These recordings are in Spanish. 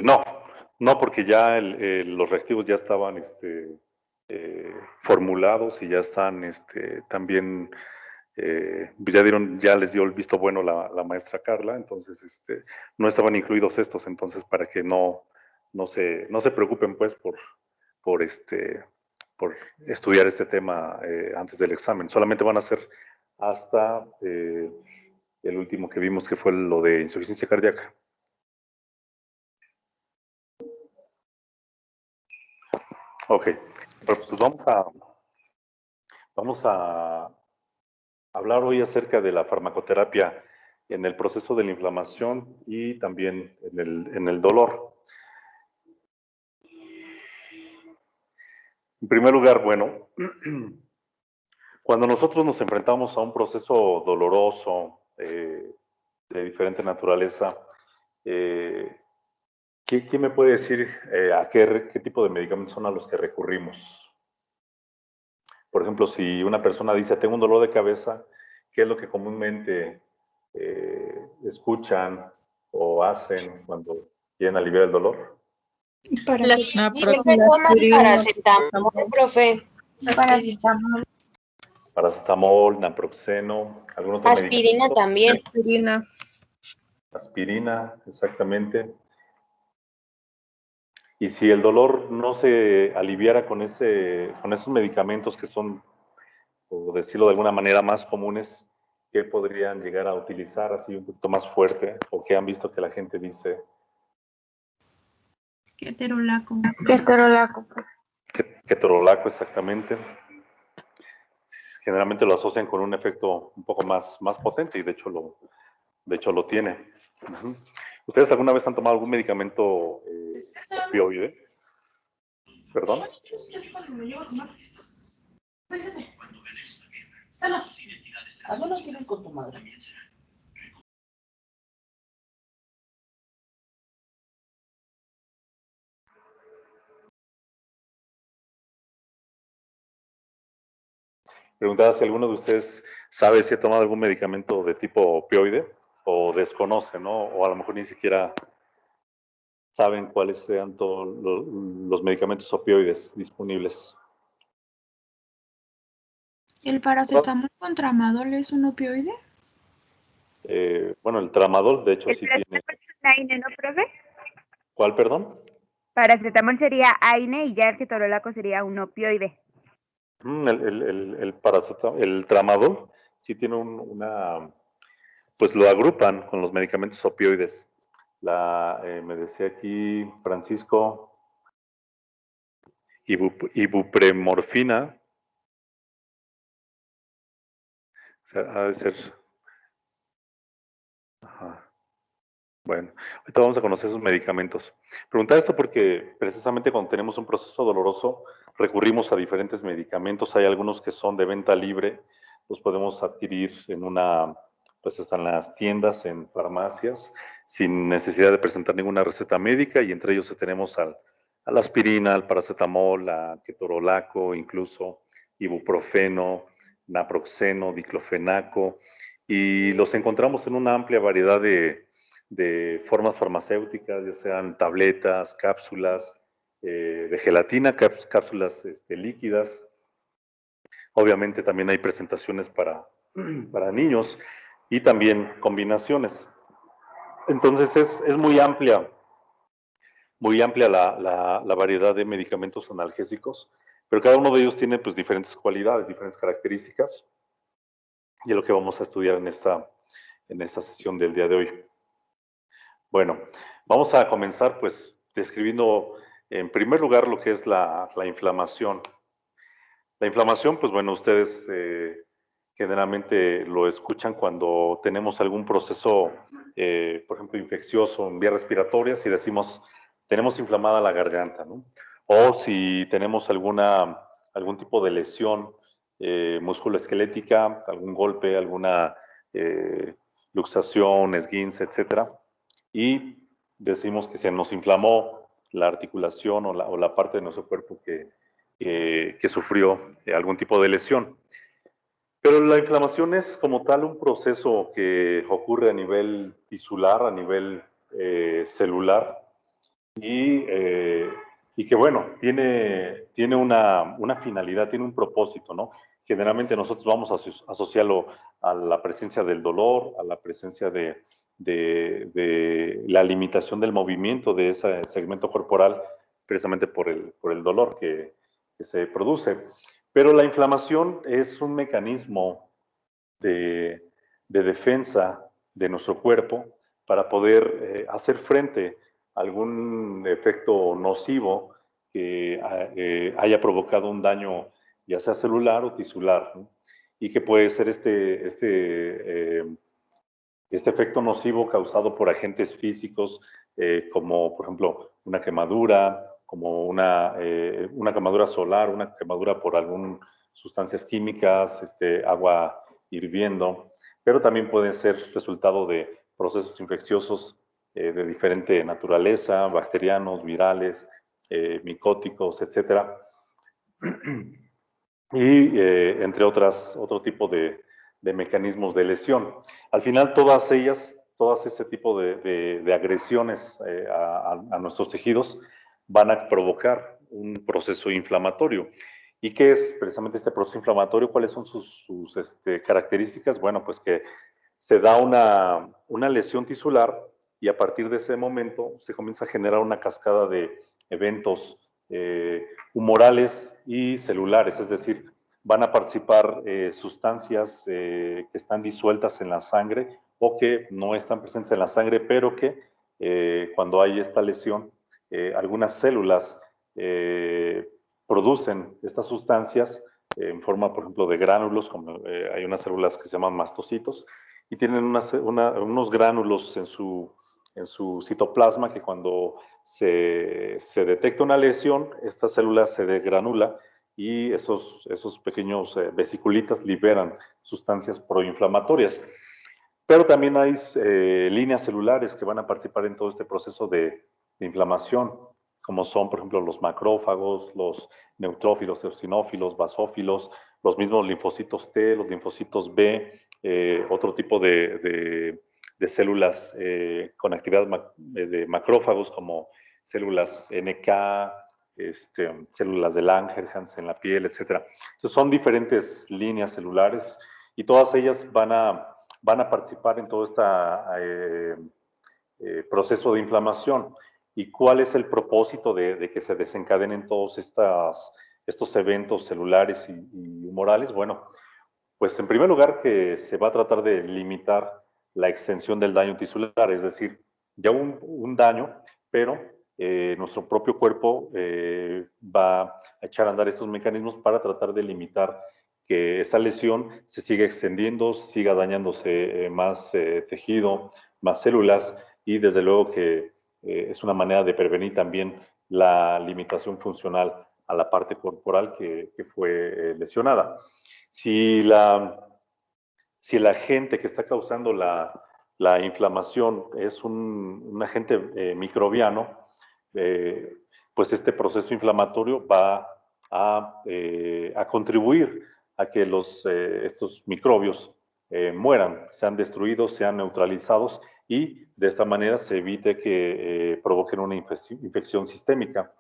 No, no, porque ya los reactivos ya estaban formulados y ya están también, ya les dio el visto bueno la maestra Carla, entonces no estaban incluidos estos, entonces para que no se preocupen pues por, por estudiar este tema antes del examen. Solamente van a ser hasta el último que vimos, que fue lo de insuficiencia cardíaca. Ok, pues vamos a hablar hoy acerca de la farmacoterapia en el proceso de la inflamación y también en el dolor. En primer lugar, bueno, cuando nosotros nos enfrentamos a un proceso doloroso de diferente naturaleza, ¿quién me puede decir a qué tipo de medicamentos son a los que recurrimos? Por ejemplo, si una persona dice, tengo un dolor de cabeza, ¿qué es lo que comúnmente escuchan o hacen cuando quieren aliviar el dolor? Siempre toman paracetamol, profe. Paracetamol, naproxeno, algún otro Aspirina medicamento. también. Aspirina, exactamente. Y si el dolor no se aliviara con esos medicamentos que son, por decirlo de alguna manera, más comunes, ¿qué podrían llegar a utilizar así un poquito más fuerte? ¿O qué han visto que la gente dice? Ketorolaco. Ketorolaco, exactamente. Generalmente lo asocian con un efecto un poco más potente y de hecho lo tiene. Uh-huh. ¿Ustedes alguna vez han tomado algún medicamento opioide? ¿Perdón? ¿A dónde quieres con tu madre? Preguntaba si alguno de ustedes sabe si ha tomado algún medicamento de tipo opioide o desconoce, ¿no? O a lo mejor ni siquiera saben cuáles sean todos los medicamentos opioides disponibles. ¿El paracetamol con tramadol es un opioide? Bueno, el tramadol, de hecho, sí tiene. ¿El paracetamol es un AINE, no, profe? ¿Cuál, perdón? Paracetamol sería AINE y ya el ketorolaco sería un opioide. El tramadol sí tiene pues lo agrupan con los medicamentos opioides. Me decía aquí Francisco, ibupremorfina, o sea, ha de ser. Ajá. Bueno, ahorita vamos a conocer esos medicamentos. Preguntaba esto porque precisamente cuando tenemos un proceso doloroso recurrimos a diferentes medicamentos. Hay algunos que son de venta libre, los podemos adquirir pues están en las tiendas, en farmacias, sin necesidad de presentar ninguna receta médica, y entre ellos tenemos a la aspirina, al paracetamol, a ketorolaco, incluso ibuprofeno, naproxeno, diclofenaco, y los encontramos en una amplia variedad de formas farmacéuticas, ya sean tabletas, cápsulas de gelatina, cápsulas líquidas. Obviamente también hay presentaciones para niños y también combinaciones. Entonces es muy amplia la variedad de medicamentos analgésicos, pero cada uno de ellos tiene pues diferentes cualidades, diferentes características, y es lo que vamos a estudiar en esta sesión del día de hoy. Bueno, vamos a comenzar pues describiendo en primer lugar lo que es la inflamación. La inflamación, pues bueno, ustedes generalmente lo escuchan cuando tenemos algún proceso, por ejemplo, infeccioso en vías respiratorias y decimos, tenemos inflamada la garganta, ¿no? O si tenemos algún tipo de lesión musculoesquelética, algún golpe, alguna luxación, esguince, etcétera, y decimos que se nos inflamó la articulación o la parte de nuestro cuerpo que sufrió algún tipo de lesión. Pero la inflamación es como tal un proceso que ocurre a nivel tisular, a nivel celular, y que, bueno, tiene una finalidad, tiene un propósito, ¿no? Generalmente nosotros vamos a asociarlo a la presencia del dolor, a la presencia de la limitación del movimiento de ese segmento corporal, precisamente por el dolor que se produce. Pero la inflamación es un mecanismo de defensa de nuestro cuerpo para poder hacer frente a algún efecto nocivo que haya provocado un daño, ya sea celular o tisular, ¿no? Y que puede ser este efecto nocivo causado por agentes físicos, como por ejemplo una quemadura, como una quemadura solar, una quemadura por algunas sustancias químicas, agua hirviendo, pero también puede ser resultado de procesos infecciosos de diferente naturaleza, bacterianos, virales, micóticos, etcétera. Y entre otro tipo de mecanismos de lesión. Al final, todas este tipo de agresiones a nuestros tejidos van a provocar un proceso inflamatorio. ¿Y qué es precisamente este proceso inflamatorio? ¿Cuáles son sus características? Bueno, pues que se da una lesión tisular y a partir de ese momento se comienza a generar una cascada de eventos humorales y celulares, es decir, van a participar sustancias que están disueltas en la sangre o que no están presentes en la sangre, pero que cuando hay esta lesión, algunas células producen estas sustancias en forma, por ejemplo, de gránulos, como hay unas células que se llaman mastocitos, y tienen unos gránulos en su citoplasma que cuando se detecta una lesión, esta célula se degranula y esos pequeños vesiculitas liberan sustancias proinflamatorias. Pero también hay líneas celulares que van a participar en todo este proceso de inflamación, como son, por ejemplo, los macrófagos, los neutrófilos, eosinófilos, basófilos, los mismos linfocitos T, los linfocitos B, otro tipo de células con actividad de macrófagos como células NK, células de Langerhans en la piel, etc. Entonces son diferentes líneas celulares y todas ellas van a participar en todo este proceso de inflamación. ¿Y cuál es el propósito de que se desencadenen todos estos eventos celulares y humorales? Bueno, pues en primer lugar que se va a tratar de limitar la extensión del daño tisular, es decir, ya un daño, pero nuestro propio cuerpo va a echar a andar estos mecanismos para tratar de limitar que esa lesión se siga extendiendo, siga dañándose más tejido, más células, y desde luego que es una manera de prevenir también la limitación funcional a la parte corporal que fue lesionada. Si el agente que está causando la inflamación es un agente microbiano, pues este proceso inflamatorio va a contribuir a que estos microbios mueran, sean destruidos, sean neutralizados y de esta manera se evite que provoquen una infección sistémica.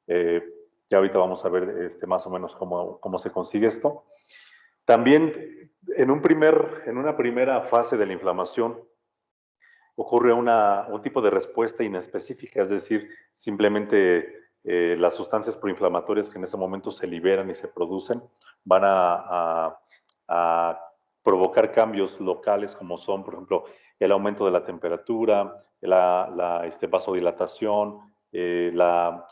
Ya ahorita vamos a ver más o menos cómo se consigue esto. También en una primera fase de la inflamación ocurre un tipo de respuesta inespecífica, es decir, simplemente las sustancias proinflamatorias que en ese momento se liberan y se producen van a provocar cambios locales como son, por ejemplo, el aumento de la temperatura, la vasodilatación, la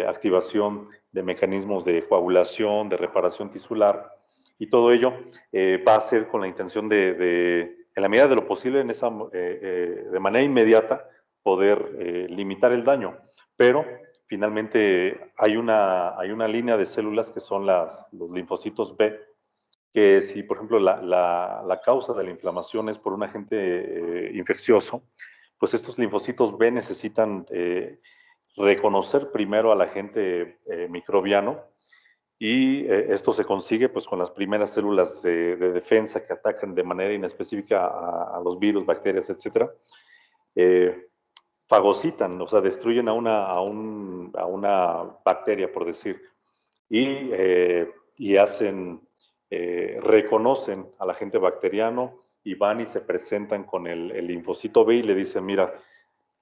activación de mecanismos de coagulación, de reparación tisular, y todo ello va a ser con la intención en la medida de lo posible, de manera inmediata, poder limitar el daño. Pero finalmente hay una línea de células que son los linfocitos B, que si, por ejemplo, la causa de la inflamación es por un agente infeccioso, pues estos linfocitos B necesitan reconocer primero al agente microbiano, y esto se consigue pues con las primeras células de defensa que atacan de manera inespecífica a los virus, bacterias, etc. fagocitan, o sea, destruyen a una bacteria, por decir, y reconocen al agente bacteriano y van y se presentan con el linfocito B y le dicen, mira,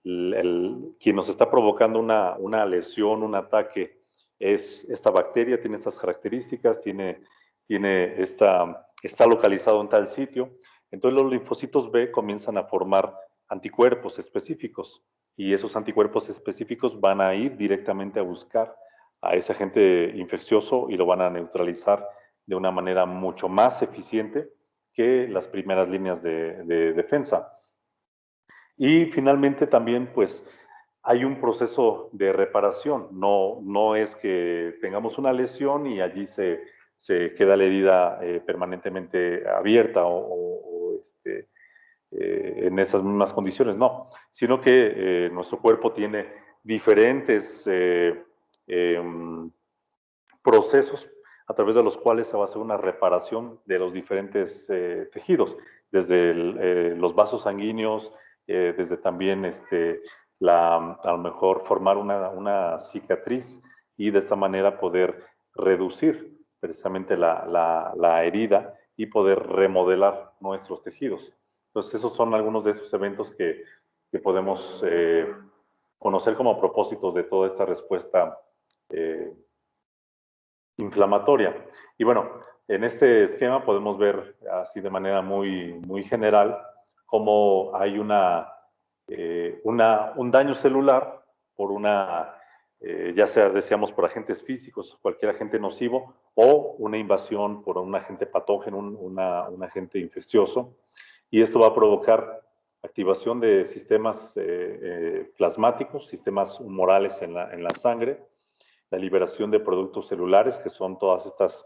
quien nos está provocando una lesión, un ataque, es esta bacteria, tiene estas características, está localizado en tal sitio. Entonces los linfocitos B comienzan a formar anticuerpos específicos y esos anticuerpos específicos van a ir directamente a buscar a ese agente infeccioso y lo van a neutralizar de una manera mucho más eficiente que las primeras líneas de defensa. Y finalmente también, pues, hay un proceso de reparación. No es que tengamos una lesión y allí se queda la herida permanentemente abierta en esas mismas condiciones, no, sino que nuestro cuerpo tiene diferentes procesos a través de los cuales se va a hacer una reparación de los diferentes tejidos, desde los vasos sanguíneos, desde también a lo mejor formar una cicatriz y de esta manera poder reducir precisamente la herida y poder remodelar nuestros tejidos. Entonces, esos son algunos de esos eventos que podemos conocer como propósitos de toda esta respuesta inflamatoria. Y bueno, en este esquema podemos ver así de manera muy general cómo hay un daño celular por ya sea, decíamos, por agentes físicos, cualquier agente nocivo, o una invasión por un agente patógeno, un agente infeccioso. Y esto va a provocar activación de sistemas plasmáticos, sistemas humorales en la sangre, la liberación de productos celulares, que son todas estas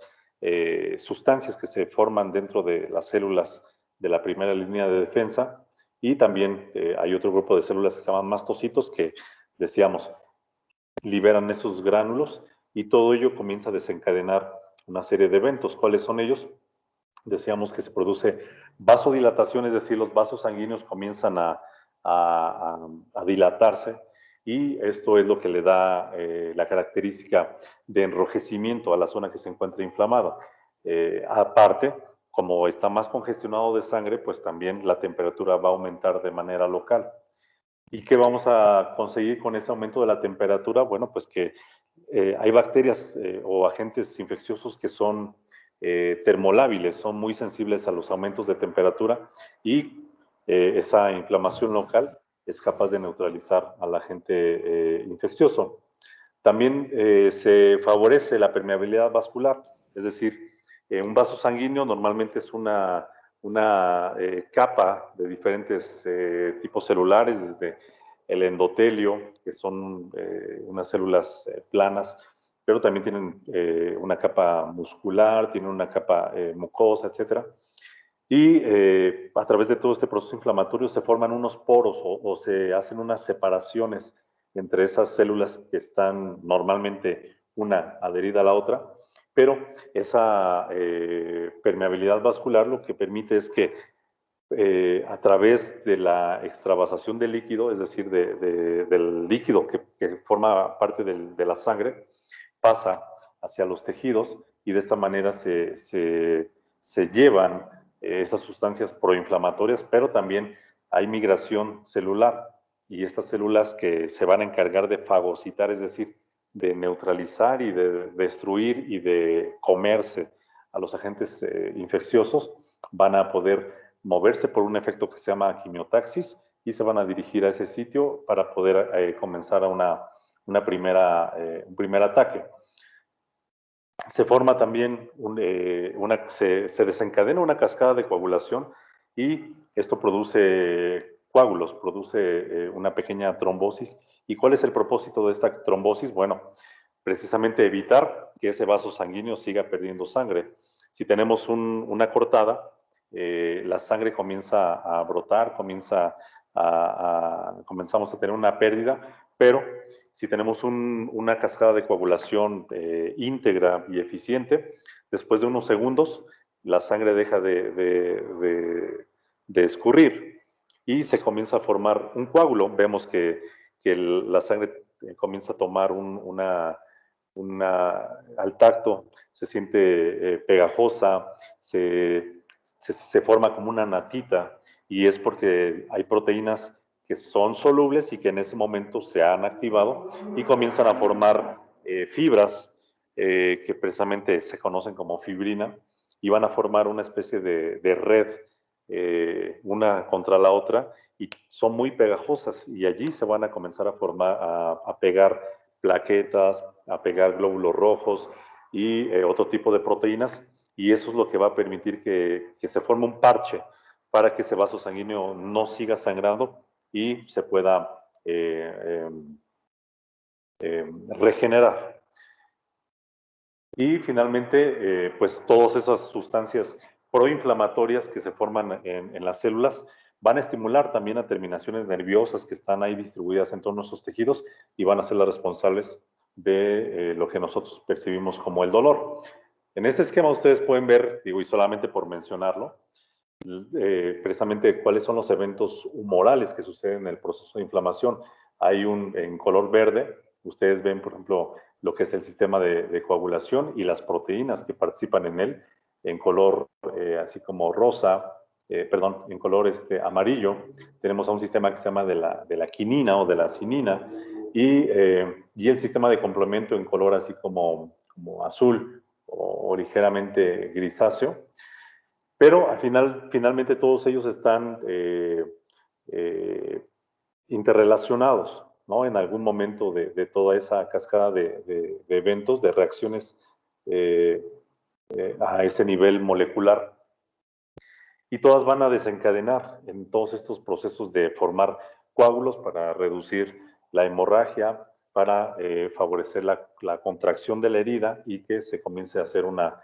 sustancias que se forman dentro de las células de la primera línea de defensa, y también hay otro grupo de células que se llaman mastocitos que, decíamos, liberan esos gránulos y todo ello comienza a desencadenar una serie de eventos. ¿Cuáles son ellos? Decíamos que se produce vasodilatación, es decir, los vasos sanguíneos comienzan a dilatarse, y esto es lo que le da la característica de enrojecimiento a la zona que se encuentra inflamada. Aparte, como está más congestionado de sangre, pues también la temperatura va a aumentar de manera local. ¿Y qué vamos a conseguir con ese aumento de la temperatura? Bueno, pues que hay bacterias o agentes infecciosos que son termolábiles, son muy sensibles a los aumentos de temperatura, y esa inflamación local es capaz de neutralizar al agente infeccioso. También se favorece la permeabilidad vascular, es decir, un vaso sanguíneo normalmente es una capa de diferentes tipos celulares, desde el endotelio, que son unas células planas, pero también tienen una capa muscular, tienen una capa mucosa, etc. Y a través de todo este proceso inflamatorio se forman unos poros o se hacen unas separaciones entre esas células que están normalmente una adherida a la otra, pero esa permeabilidad vascular lo que permite es que a través de la extravasación del líquido, es decir, del líquido que forma parte de la sangre, pasa hacia los tejidos, y de esta manera se llevan esas sustancias proinflamatorias, pero también hay migración celular, y estas células que se van a encargar de fagocitar, es decir, de neutralizar y de destruir y de comerse a los agentes infecciosos, van a poder moverse por un efecto que se llama quimiotaxis y se van a dirigir a ese sitio para poder comenzar a un primer ataque. Se forma también, se desencadena una cascada de coagulación, y esto produce coágulos, produce una pequeña trombosis. ¿Y cuál es el propósito de esta trombosis? Bueno, precisamente evitar que ese vaso sanguíneo siga perdiendo sangre. Si tenemos una cortada, la sangre comienza a brotar, comenzamos a tener una pérdida, pero si tenemos una cascada de coagulación íntegra y eficiente, después de unos segundos la sangre deja de escurrir. y se comienza a formar un coágulo. Vemos que la sangre comienza a tomar al tacto, se siente pegajosa, se forma como una natita, y es porque hay proteínas que son solubles y que en ese momento se han activado y comienzan a formar fibras que precisamente se conocen como fibrina, y van a formar una especie de red una contra la otra, y son muy pegajosas, y allí se van a comenzar a formar, a pegar plaquetas, a pegar glóbulos rojos y otro tipo de proteínas, y eso es lo que va a permitir que se forme un parche para que ese vaso sanguíneo no siga sangrando y se pueda regenerar. Y finalmente, pues todas esas sustancias proinflamatorias que se forman en las células van a estimular también a terminaciones nerviosas que están ahí distribuidas en todos nuestros tejidos, y van a ser las responsables de lo que nosotros percibimos como el dolor. En este esquema ustedes pueden ver, digo, y solamente por mencionarlo, precisamente cuáles son los eventos humorales que suceden en el proceso de inflamación. Hay en color verde, ustedes ven, por ejemplo, lo que es el sistema de coagulación y las proteínas que participan en él. En color así como rosa, en color amarillo, tenemos a un sistema que se llama de la quinina o de la cinina, y el sistema de complemento en color así como azul o ligeramente grisáceo. Pero finalmente todos ellos están interrelacionados, ¿no? En algún momento de toda esa cascada de eventos, de reacciones a ese nivel molecular. Y todas van a desencadenar en todos estos procesos de formar coágulos para reducir la hemorragia, para favorecer la contracción de la herida y que se comience a hacer una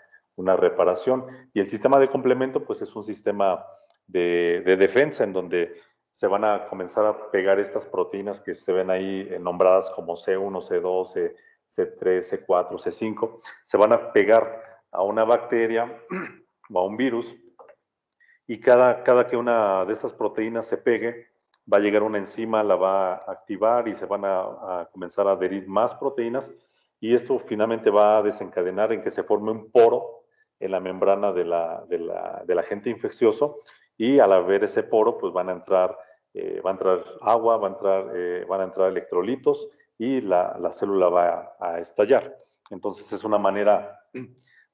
reparación. Y el sistema de complemento, pues es un sistema de defensa en donde se van a comenzar a pegar estas proteínas que se ven ahí nombradas como C1, C2, C3, C4, C5. Se van a pegar a una bacteria o a un virus, y cada que una de esas proteínas se pegue, va a llegar una enzima, la va a activar y se van a comenzar a adherir más proteínas, y esto finalmente va a desencadenar en que se forme un poro en la membrana del agente infeccioso, y al haber ese poro, pues va a entrar agua, van a entrar electrolitos, y la célula va a estallar. Entonces es una manera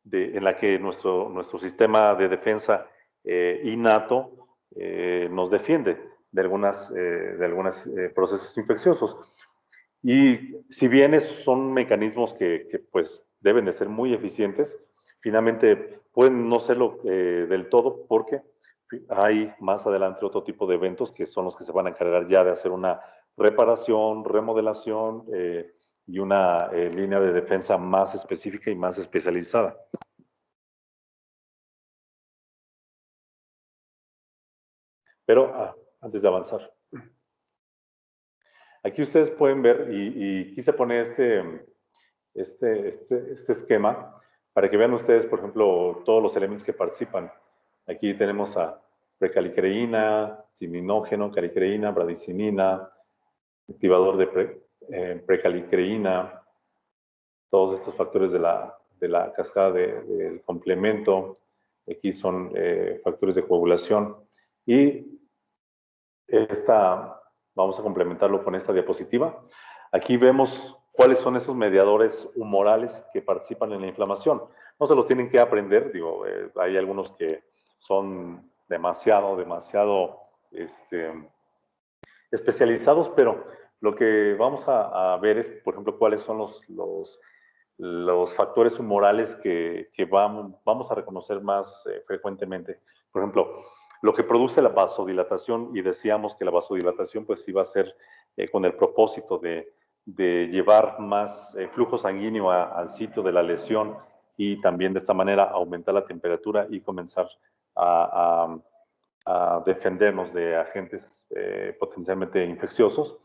en la que nuestro sistema de defensa innato nos defiende de algunos procesos infecciosos. Y si bien son mecanismos que pues deben de ser muy eficientes, finalmente pueden no serlo del todo, porque hay más adelante otro tipo de eventos que son los que se van a encargar ya de hacer una reparación, remodelación y una línea de defensa más específica y más especializada. Pero antes de avanzar, aquí ustedes pueden ver, y quise poner este esquema para que vean ustedes, por ejemplo, todos los elementos que participan. Aquí tenemos a precalicreína, ciminógeno, calicreína, bradicinina, activador de precalicreína, todos estos factores de la cascada del complemento. Aquí son factores de coagulación, y vamos a complementarlo con esta diapositiva. Aquí vemos cuáles son esos mediadores humorales que participan en la inflamación. No se los tienen que aprender, digo, hay algunos que son demasiado especializados, pero lo que vamos a ver es, por ejemplo, cuáles son los factores humorales que vamos a reconocer más frecuentemente. Por ejemplo, lo que produce la vasodilatación, y decíamos que la vasodilatación pues iba a ser con el propósito de llevar más flujo sanguíneo al sitio de la lesión, y también de esta manera aumentar la temperatura y comenzar a defendernos de agentes potencialmente infecciosos.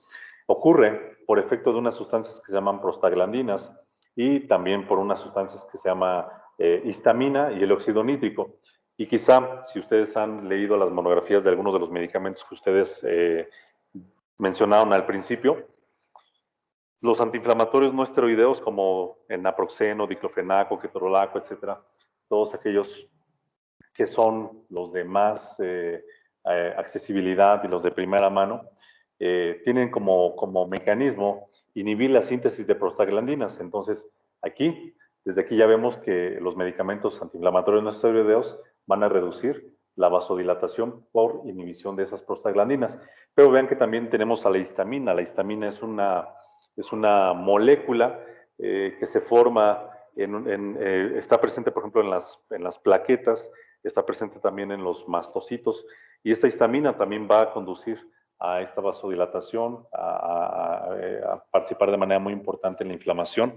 Ocurre por efecto de unas sustancias que se llaman prostaglandinas, y también por unas sustancias que se llama histamina y el óxido nítrico. Y quizá, si ustedes han leído las monografías de algunos de los medicamentos que ustedes mencionaron al principio, los antiinflamatorios no esteroideos como el naproxeno, diclofenaco, ketorolaco, etcétera, todos aquellos que son los de más accesibilidad y los de primera mano, tienen como mecanismo inhibir la síntesis de prostaglandinas. Entonces, desde aquí ya vemos que los medicamentos antiinflamatorios no esteroideos van a reducir la vasodilatación por inhibición de esas prostaglandinas. Pero vean que también tenemos a la histamina. La histamina es una molécula que se forma, está presente, por ejemplo, en las plaquetas, está presente también en los mastocitos, y esta histamina también va a conducir a esta vasodilatación, a participar de manera muy importante en la inflamación.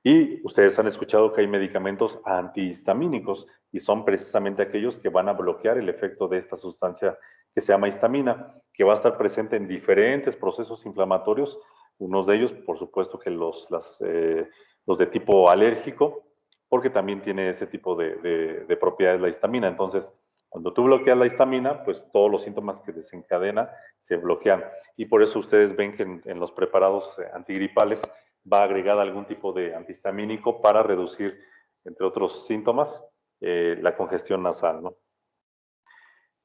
Y ustedes han escuchado que hay medicamentos antihistamínicos y son precisamente aquellos que van a bloquear el efecto de esta sustancia que se llama histamina, que va a estar presente en diferentes procesos inflamatorios. Unos de ellos, por supuesto, que los de tipo alérgico, porque también tiene ese tipo de propiedades la histamina. Entonces, cuando tú bloqueas la histamina, pues todos los síntomas que desencadena se bloquean. Y por eso ustedes ven que en los preparados antigripales va agregada algún tipo de antihistamínico para reducir, entre otros síntomas, la congestión nasal, ¿no?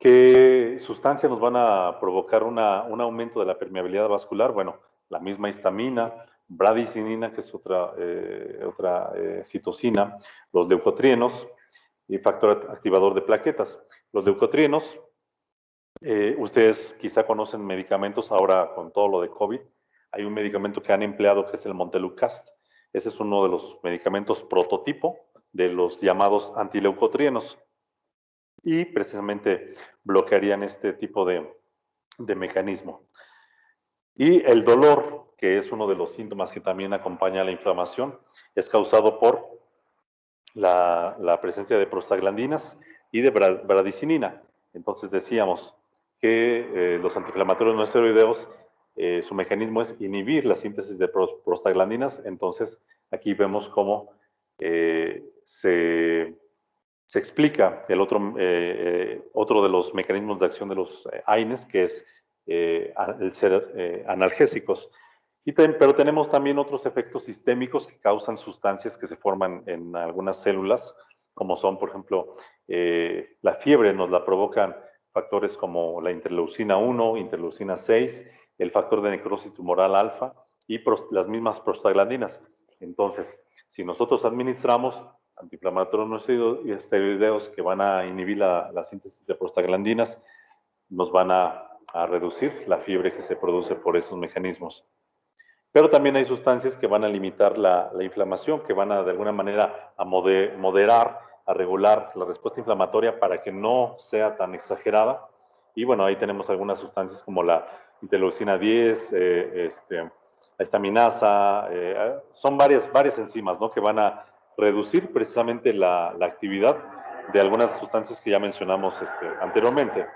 ¿Qué sustancias nos van a provocar un aumento de la permeabilidad vascular? Bueno, la misma histamina, bradicinina, que es otra citocina, los leucotrienos y factor activador de plaquetas. Los leucotrienos, ustedes quizá conocen medicamentos ahora con todo lo de COVID. Hay un medicamento que han empleado que es el Montelukast. Ese es uno de los medicamentos prototipo de los llamados antileucotrienos. Y precisamente bloquearían este tipo de mecanismo. Y el dolor, que es uno de los síntomas que también acompaña a la inflamación, es causado por la presencia de prostaglandinas y de bradicinina. Entonces decíamos que los antiinflamatorios no esteroideos, su mecanismo es inhibir la síntesis de prostaglandinas. Entonces aquí vemos cómo se explica el otro de los mecanismos de acción de los AINES, que es el ser analgésicos. Pero tenemos también otros efectos sistémicos que causan sustancias que se forman en algunas células, como son, por ejemplo, la fiebre nos la provocan factores como la interleucina 1, interleucina 6, el factor de necrosis tumoral alfa y las mismas prostaglandinas. Entonces, si nosotros administramos antiinflamatorios no esteroideos que van a inhibir la síntesis de prostaglandinas, nos van a reducir la fiebre que se produce por esos mecanismos. Pero también hay sustancias que van a limitar la inflamación, que van a de alguna manera a moderar, a regular la respuesta inflamatoria para que no sea tan exagerada. Y bueno, ahí tenemos algunas sustancias como la interleucina 10, la estaminasa, son varias enzimas, ¿no?, que van a reducir precisamente la actividad de algunas sustancias que ya mencionamos anteriormente.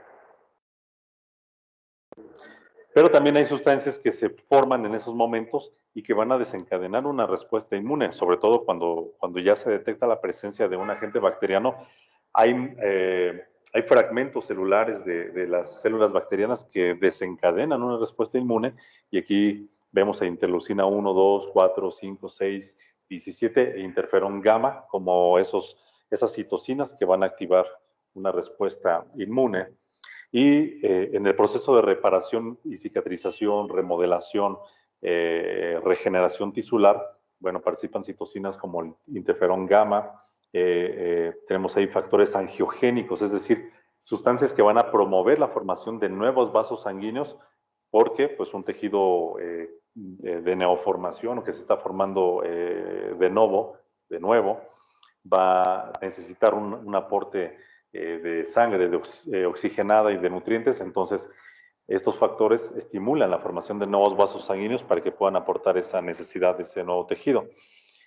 Pero también hay sustancias que se forman en esos momentos y que van a desencadenar una respuesta inmune, sobre todo cuando ya se detecta la presencia de un agente bacteriano. Hay fragmentos celulares de las células bacterianas que desencadenan una respuesta inmune, y aquí vemos a interleucina 1, 2, 4, 5, 6, 17 e interferón gamma como esas citocinas que van a activar una respuesta inmune. Y en el proceso de reparación y cicatrización, remodelación, regeneración tisular, bueno, participan citocinas como el interferón gamma. Tenemos ahí factores angiogénicos, es decir, sustancias que van a promover la formación de nuevos vasos sanguíneos, porque pues un tejido de neoformación, o que se está formando de nuevo, va a necesitar un aporte de sangre oxigenada y de nutrientes. Entonces, estos factores estimulan la formación de nuevos vasos sanguíneos para que puedan aportar esa necesidad de ese nuevo tejido.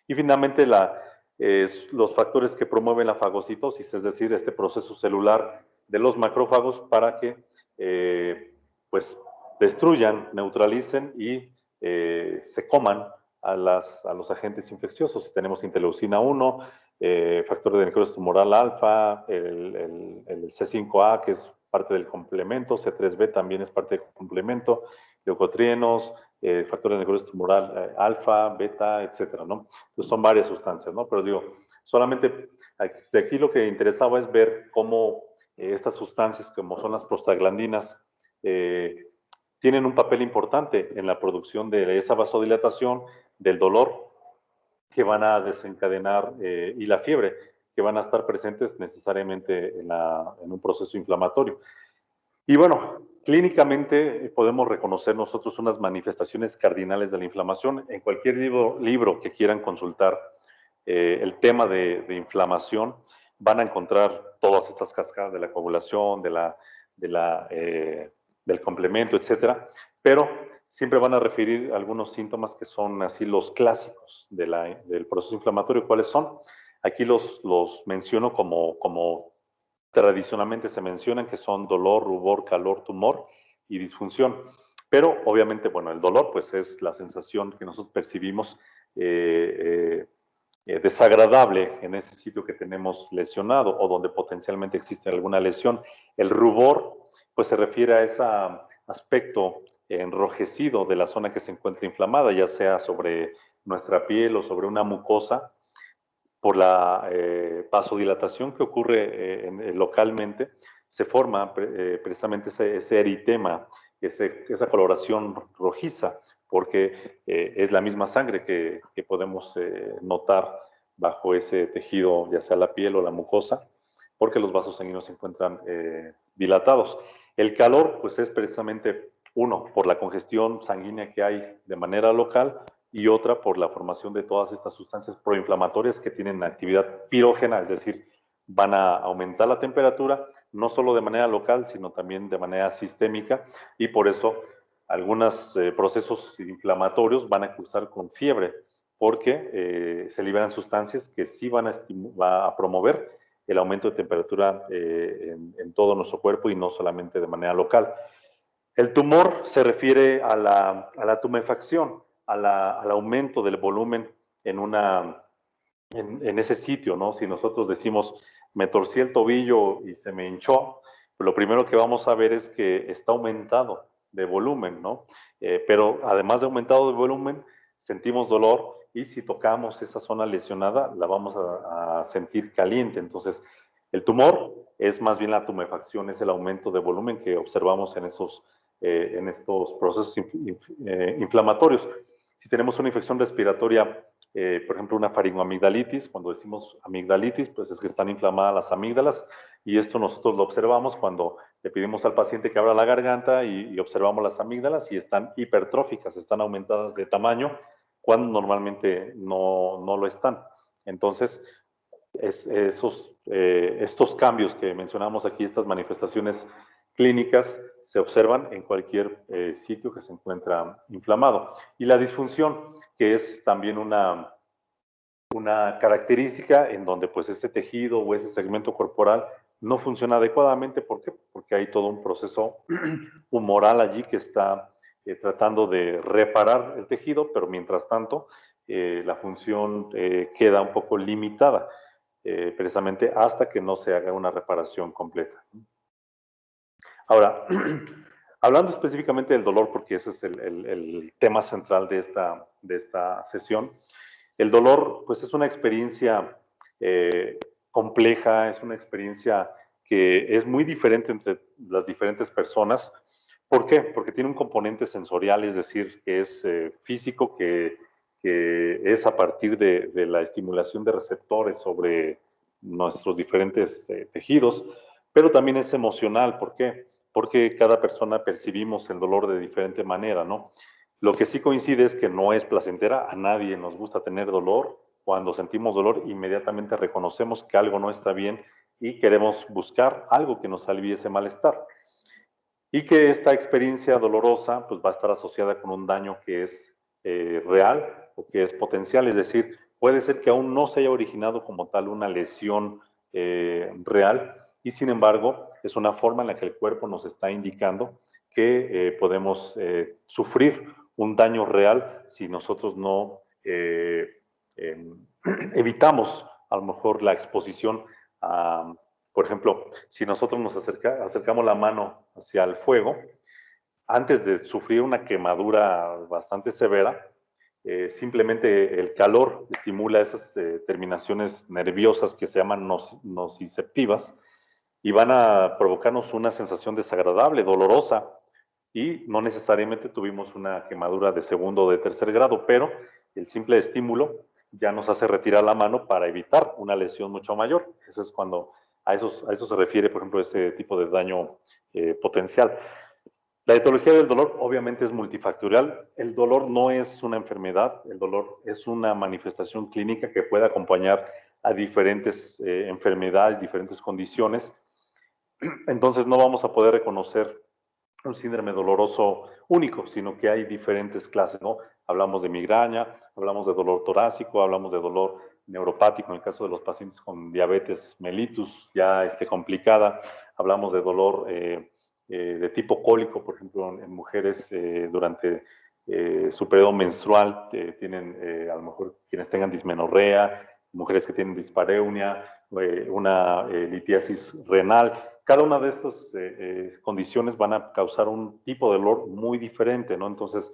Y finalmente, los factores que promueven la fagocitosis, es decir, este proceso celular de los macrófagos para que pues destruyan, neutralicen y se coman a los agentes infecciosos. Tenemos interleucina 1, factor de necrosis tumoral alfa, el C5A, que es parte del complemento, C3B también es parte del complemento, leucotrienos, factor de necrosis tumoral alfa, beta, etcétera, ¿no? Entonces son varias sustancias, ¿no? Pero digo, solamente de aquí lo que interesaba es ver cómo estas sustancias, como son las prostaglandinas, tienen un papel importante en la producción de esa vasodilatación, del dolor que van a desencadenar y la fiebre que van a estar presentes necesariamente en un proceso inflamatorio. Y bueno, clínicamente podemos reconocer nosotros unas manifestaciones cardinales de la inflamación. En cualquier libro que quieran consultar el tema de inflamación, van a encontrar todas estas cascadas de la coagulación, del complemento, etcétera, pero siempre van a referir algunos síntomas que son así los clásicos del proceso inflamatorio. ¿Cuáles son? Aquí los menciono como tradicionalmente se mencionan, que son dolor, rubor, calor, tumor y disfunción. Pero obviamente, bueno, el dolor pues es la sensación que nosotros percibimos desagradable en ese sitio que tenemos lesionado o donde potencialmente existe alguna lesión. El rubor pues se refiere a ese aspecto enrojecido de la zona que se encuentra inflamada, ya sea sobre nuestra piel o sobre una mucosa, por la vasodilatación que ocurre localmente, se forma precisamente ese eritema, esa coloración rojiza, porque es la misma sangre que podemos notar bajo ese tejido, ya sea la piel o la mucosa, porque los vasos sanguíneos se encuentran dilatados. El calor, pues es precisamente uno, por la congestión sanguínea que hay de manera local, y otra por la formación de todas estas sustancias proinflamatorias que tienen actividad pirógena, es decir, van a aumentar la temperatura, no solo de manera local, sino también de manera sistémica, y por eso algunos procesos inflamatorios van a cursar con fiebre, porque se liberan sustancias que sí van a promover el aumento de temperatura en todo nuestro cuerpo y no solamente de manera local. El tumor se refiere a la tumefacción, al aumento del volumen en ese sitio, ¿no? Si nosotros decimos, me torcí el tobillo y se me hinchó, pues lo primero que vamos a ver es que está aumentado de volumen, ¿no? Pero además de aumentado de volumen, sentimos dolor y si tocamos esa zona lesionada, la vamos a sentir caliente. Entonces, el tumor es más bien la tumefacción, es el aumento de volumen que observamos en estos procesos inflamatorios. Si tenemos una infección respiratoria, por ejemplo, una faringoamigdalitis, cuando decimos amigdalitis, pues es que están inflamadas las amígdalas, y esto nosotros lo observamos cuando le pedimos al paciente que abra la garganta y observamos las amígdalas y están hipertróficas, están aumentadas de tamaño, cuando normalmente no lo están. Entonces, estos cambios que mencionamos aquí, estas manifestaciones clínicas, se observan en cualquier sitio que se encuentra inflamado. Y la disfunción, que es también una característica en donde pues ese tejido o ese segmento corporal no funciona adecuadamente. ¿Por qué? Porque hay todo un proceso humoral allí que está tratando de reparar el tejido, pero mientras tanto la función queda un poco limitada, precisamente hasta que no se haga una reparación completa. Ahora, hablando específicamente del dolor, porque ese es el tema central de esta sesión, el dolor pues es una experiencia compleja, es una experiencia que es muy diferente entre las diferentes personas. ¿Por qué? Porque tiene un componente sensorial, es decir, que es físico, que es a partir de la estimulación de receptores sobre nuestros diferentes tejidos, pero también es emocional. ¿Por qué? Porque cada persona percibimos el dolor de diferente manera, ¿no? Lo que sí coincide es que no es placentera, a nadie nos gusta tener dolor. Cuando sentimos dolor, inmediatamente reconocemos que algo no está bien y queremos buscar algo que nos alivie ese malestar. Y que esta experiencia dolorosa pues, va a estar asociada con un daño que es real o que es potencial, es decir, puede ser que aún no se haya originado como tal una lesión real, y sin embargo es una forma en la que el cuerpo nos está indicando que podemos sufrir un daño real si nosotros no evitamos a lo mejor la exposición a, por ejemplo, si nosotros nos acercamos la mano hacia el fuego, antes de sufrir una quemadura bastante severa, simplemente el calor estimula esas terminaciones nerviosas que se llaman nociceptivas y van a provocarnos una sensación desagradable, dolorosa, y no necesariamente tuvimos una quemadura de segundo o de tercer grado, pero el simple estímulo ya nos hace retirar la mano para evitar una lesión mucho mayor. Eso es cuando a eso se refiere, por ejemplo, ese tipo de daño potencial. La etiología del dolor obviamente es multifactorial. El dolor no es una enfermedad, el dolor es una manifestación clínica que puede acompañar a diferentes enfermedades, diferentes condiciones. Entonces no vamos a poder reconocer un síndrome doloroso único, sino que hay diferentes clases, ¿no? Hablamos de migraña, hablamos de dolor torácico, hablamos de dolor neuropático en el caso de los pacientes con diabetes mellitus ya complicada, hablamos de dolor de tipo cólico, por ejemplo, en mujeres durante su periodo menstrual, tienen a lo mejor quienes tengan dismenorrea, mujeres que tienen dispareunia, una litiasis renal. Cada una de estas condiciones van a causar un tipo de dolor muy diferente, ¿no? Entonces,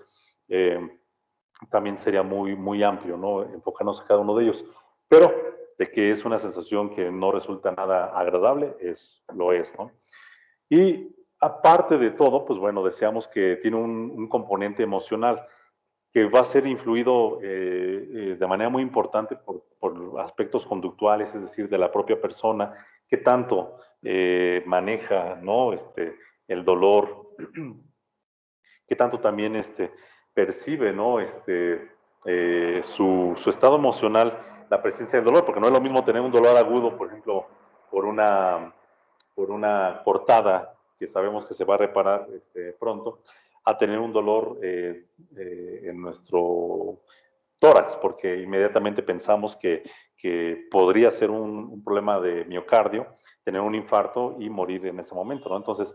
también sería muy amplio, ¿no? Enfocarnos a cada uno de ellos. Pero de que es una sensación que no resulta nada agradable, lo es, ¿no? Y aparte de todo, pues bueno, deseamos que tiene un componente emocional que va a ser influido de manera muy importante por aspectos conductuales, es decir, de la propia persona, que tanto maneja, ¿no? El dolor, que tanto también percibe, ¿no? Su estado emocional, la presencia del dolor, porque no es lo mismo tener un dolor agudo, por ejemplo, por una cortada que sabemos que se va a reparar pronto, a tener un dolor en nuestro tórax, porque inmediatamente pensamos que podría ser un problema de miocardio, tener un infarto y morir en ese momento, ¿no? Entonces,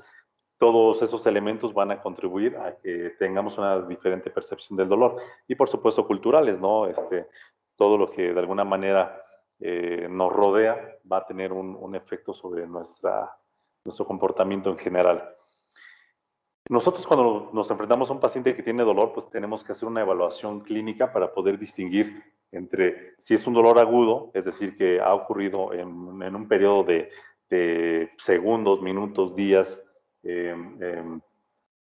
todos esos elementos van a contribuir a que tengamos una diferente percepción del dolor. Y por supuesto culturales, ¿no? Todo lo que de alguna manera nos rodea va a tener un efecto sobre nuestro comportamiento en general. Nosotros cuando nos enfrentamos a un paciente que tiene dolor, pues tenemos que hacer una evaluación clínica para poder distinguir entre si es un dolor agudo, es decir, que ha ocurrido en un periodo de segundos, minutos, días,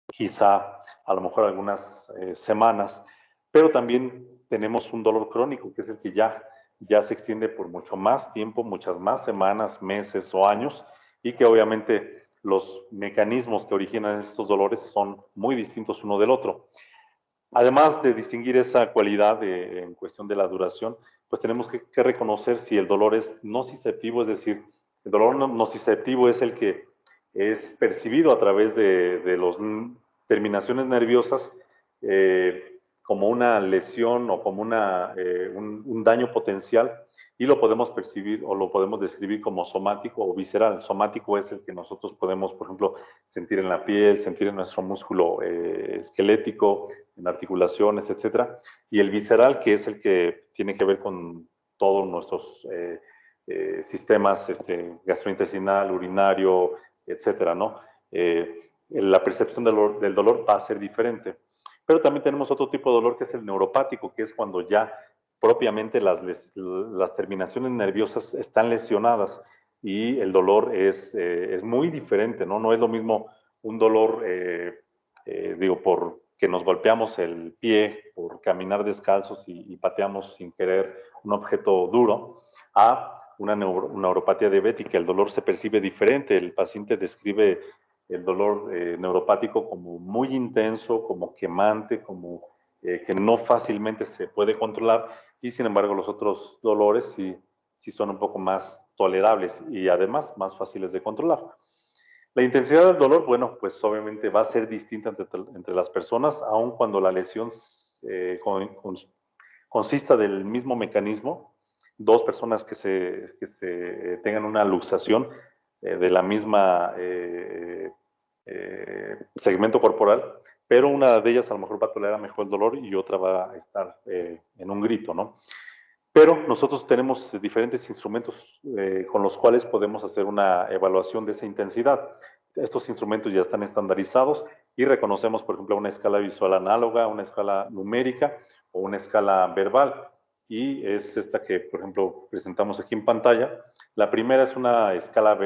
quizá a lo mejor algunas semanas, pero también tenemos un dolor crónico, que es el que ya se extiende por mucho más tiempo, muchas más semanas, meses o años, y que obviamente los mecanismos que originan estos dolores son muy distintos uno del otro. Además de distinguir esa cualidad en cuestión de la duración, pues tenemos que reconocer si el dolor es nociceptivo, es decir, el dolor nociceptivo es el que es percibido a través de las terminaciones nerviosas como una lesión o como un daño potencial, y lo podemos percibir o lo podemos describir como somático o visceral. Somático es el que nosotros podemos, por ejemplo, sentir en la piel, sentir en nuestro músculo esquelético, en articulaciones, etcétera. Y el visceral, que es el que tiene que ver con todos nuestros sistemas gastrointestinal, urinario, etcétera, ¿no? La percepción del dolor va a ser diferente. Pero también tenemos otro tipo de dolor que es el neuropático, que es cuando ya propiamente las terminaciones nerviosas están lesionadas y el dolor es muy diferente, ¿no? No es lo mismo un dolor, por que nos golpeamos el pie por caminar descalzos y pateamos sin querer un objeto duro, a una neuropatía diabética. El dolor se percibe diferente, el paciente describe el dolor neuropático como muy intenso, como quemante, como que no fácilmente se puede controlar, y sin embargo los otros dolores sí son un poco más tolerables y además más fáciles de controlar. La intensidad del dolor, bueno, pues obviamente va a ser distinta entre las personas, aun cuando la lesión consista del mismo mecanismo. Dos personas que se tengan una luxación de la misma segmento corporal, pero una de ellas a lo mejor va a tolerar mejor el dolor y otra va a estar en un grito, ¿no? Pero nosotros tenemos diferentes instrumentos con los cuales podemos hacer una evaluación de esa intensidad. Estos instrumentos ya están estandarizados y reconocemos, por ejemplo, una escala visual análoga, una escala numérica o una escala verbal. Y es esta que, por ejemplo, presentamos aquí en pantalla. La primera es una escala,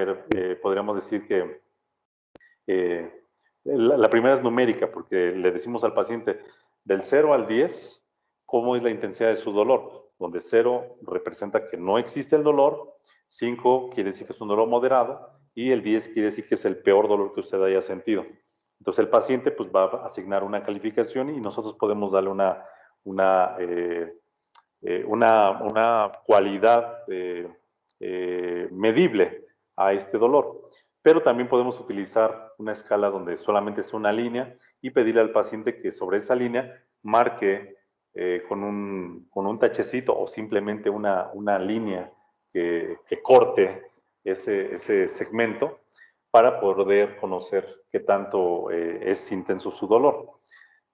podríamos decir que la primera es numérica, porque le decimos al paciente del 0 al 10, cómo es la intensidad de su dolor, donde 0 representa que no existe el dolor, 5 quiere decir que es un dolor moderado, y el 10 quiere decir que es el peor dolor que usted haya sentido. Entonces el paciente pues, va a asignar una calificación y nosotros podemos darle una cualidad medible a este dolor. Pero también podemos utilizar una escala donde solamente es una línea y pedirle al paciente que sobre esa línea marque con un tachecito o simplemente una línea que corte ese segmento para poder conocer qué tanto es intenso su dolor.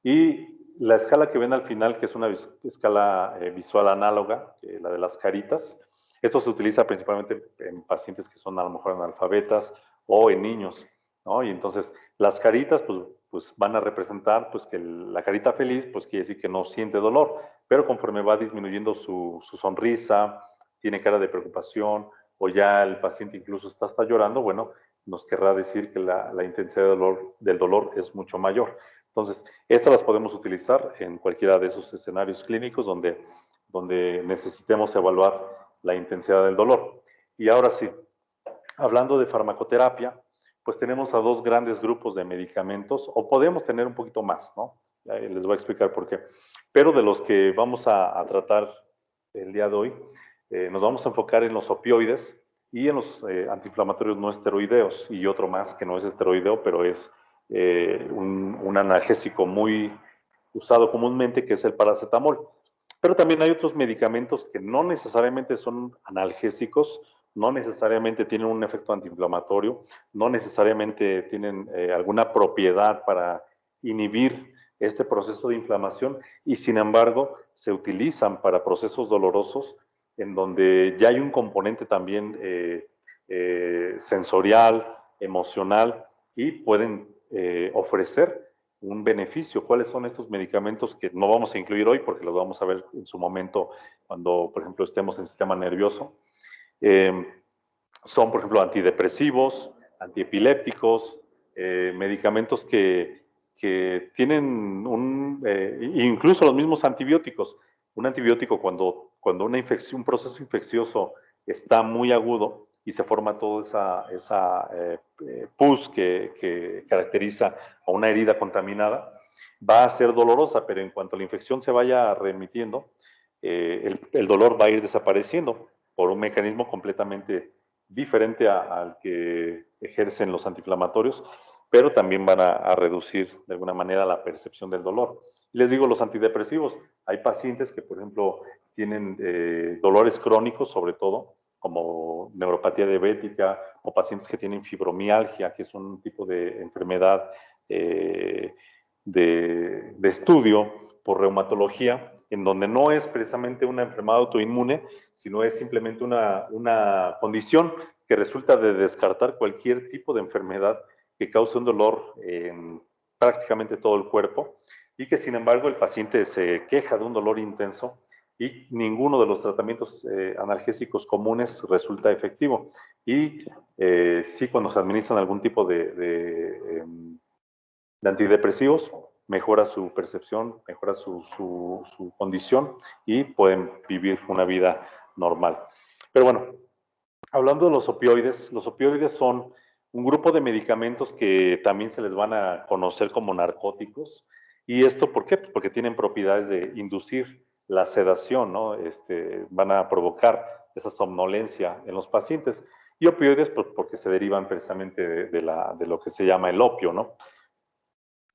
Y la escala que ven al final, que es una escala visual análoga, la de las caritas, esto se utiliza principalmente en pacientes que son a lo mejor analfabetas o en niños, ¿no? Y entonces las caritas pues van a representar pues que la carita feliz pues quiere decir que no siente dolor, pero conforme va disminuyendo su sonrisa, tiene cara de preocupación o ya el paciente incluso está hasta llorando, bueno, nos querrá decir que la intensidad del dolor es mucho mayor. Entonces, estas las podemos utilizar en cualquiera de esos escenarios clínicos donde necesitemos evaluar la intensidad del dolor. Y ahora sí, hablando de farmacoterapia, pues tenemos a dos grandes grupos de medicamentos, o podemos tener un poquito más, ¿no? Les voy a explicar por qué. Pero de los que vamos a tratar el día de hoy, nos vamos a enfocar en los opioides y en los antiinflamatorios no esteroideos, y otro más que no es esteroideo, pero es un analgésico muy usado comúnmente, que es el paracetamol. Pero también hay otros medicamentos que no necesariamente son analgésicos, no necesariamente tienen un efecto antiinflamatorio, no necesariamente tienen alguna propiedad para inhibir este proceso de inflamación y sin embargo se utilizan para procesos dolorosos en donde ya hay un componente también sensorial, emocional y pueden ofrecer un beneficio. ¿Cuáles son estos medicamentos que no vamos a incluir hoy porque los vamos a ver en su momento cuando, por ejemplo, estemos en sistema nervioso? Son, por ejemplo, antidepresivos, antiepilépticos, medicamentos que tienen incluso los mismos antibióticos. Un antibiótico cuando un proceso infeccioso está muy agudo y se forma toda esa pus que caracteriza a una herida contaminada, va a ser dolorosa, pero en cuanto la infección se vaya remitiendo, el dolor va a ir desapareciendo por un mecanismo completamente diferente al que ejercen los antiinflamatorios, pero también van a reducir de alguna manera la percepción del dolor. Y les digo, los antidepresivos, hay pacientes que, por ejemplo, tienen dolores crónicos, sobre todo, como neuropatía diabética, o pacientes que tienen fibromialgia, que es un tipo de enfermedad de estudio por reumatología, en donde no es precisamente una enfermedad autoinmune, sino es simplemente una condición que resulta de descartar cualquier tipo de enfermedad que cause un dolor en prácticamente todo el cuerpo y que sin embargo el paciente se queja de un dolor intenso y ninguno de los tratamientos analgésicos comunes resulta efectivo. Y sí, cuando se administran algún tipo de antidepresivos, mejora su percepción, mejora su condición y pueden vivir una vida normal. Pero bueno, hablando de los opioides son un grupo de medicamentos que también se les van a conocer como narcóticos. ¿Y esto por qué? Porque tienen propiedades de inducir la sedación, ¿no? Van a provocar esa somnolencia en los pacientes. Y opioides, pues, porque se derivan precisamente de lo que se llama el opio, ¿no?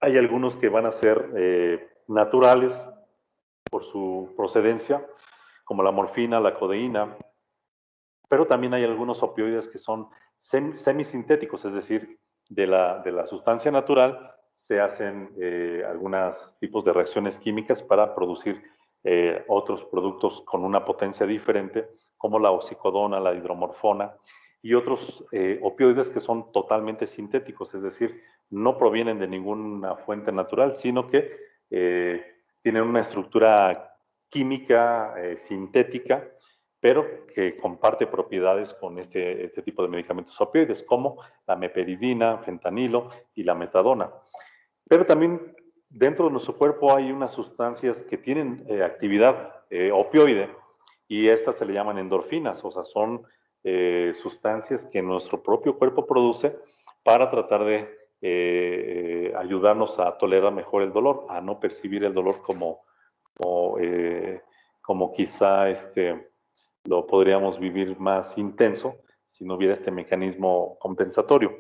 Hay algunos que van a ser naturales por su procedencia, como la morfina, la codeína, pero también hay algunos opioides que son semisintéticos, es decir, de la sustancia natural se hacen algunos tipos de reacciones químicas para producir otros productos con una potencia diferente, como la oxicodona, la hidromorfona, y otros opioides que son totalmente sintéticos, es decir, no provienen de ninguna fuente natural, sino que tienen una estructura química sintética, pero que comparte propiedades con este tipo de medicamentos opioides, como la meperidina, fentanilo y la metadona. Pero también dentro de nuestro cuerpo hay unas sustancias que tienen actividad opioide, y estas se le llaman endorfinas, o sea, son sustancias que nuestro propio cuerpo produce para tratar de ayudarnos a tolerar mejor el dolor, a no percibir el dolor como quizá lo podríamos vivir más intenso si no hubiera este mecanismo compensatorio.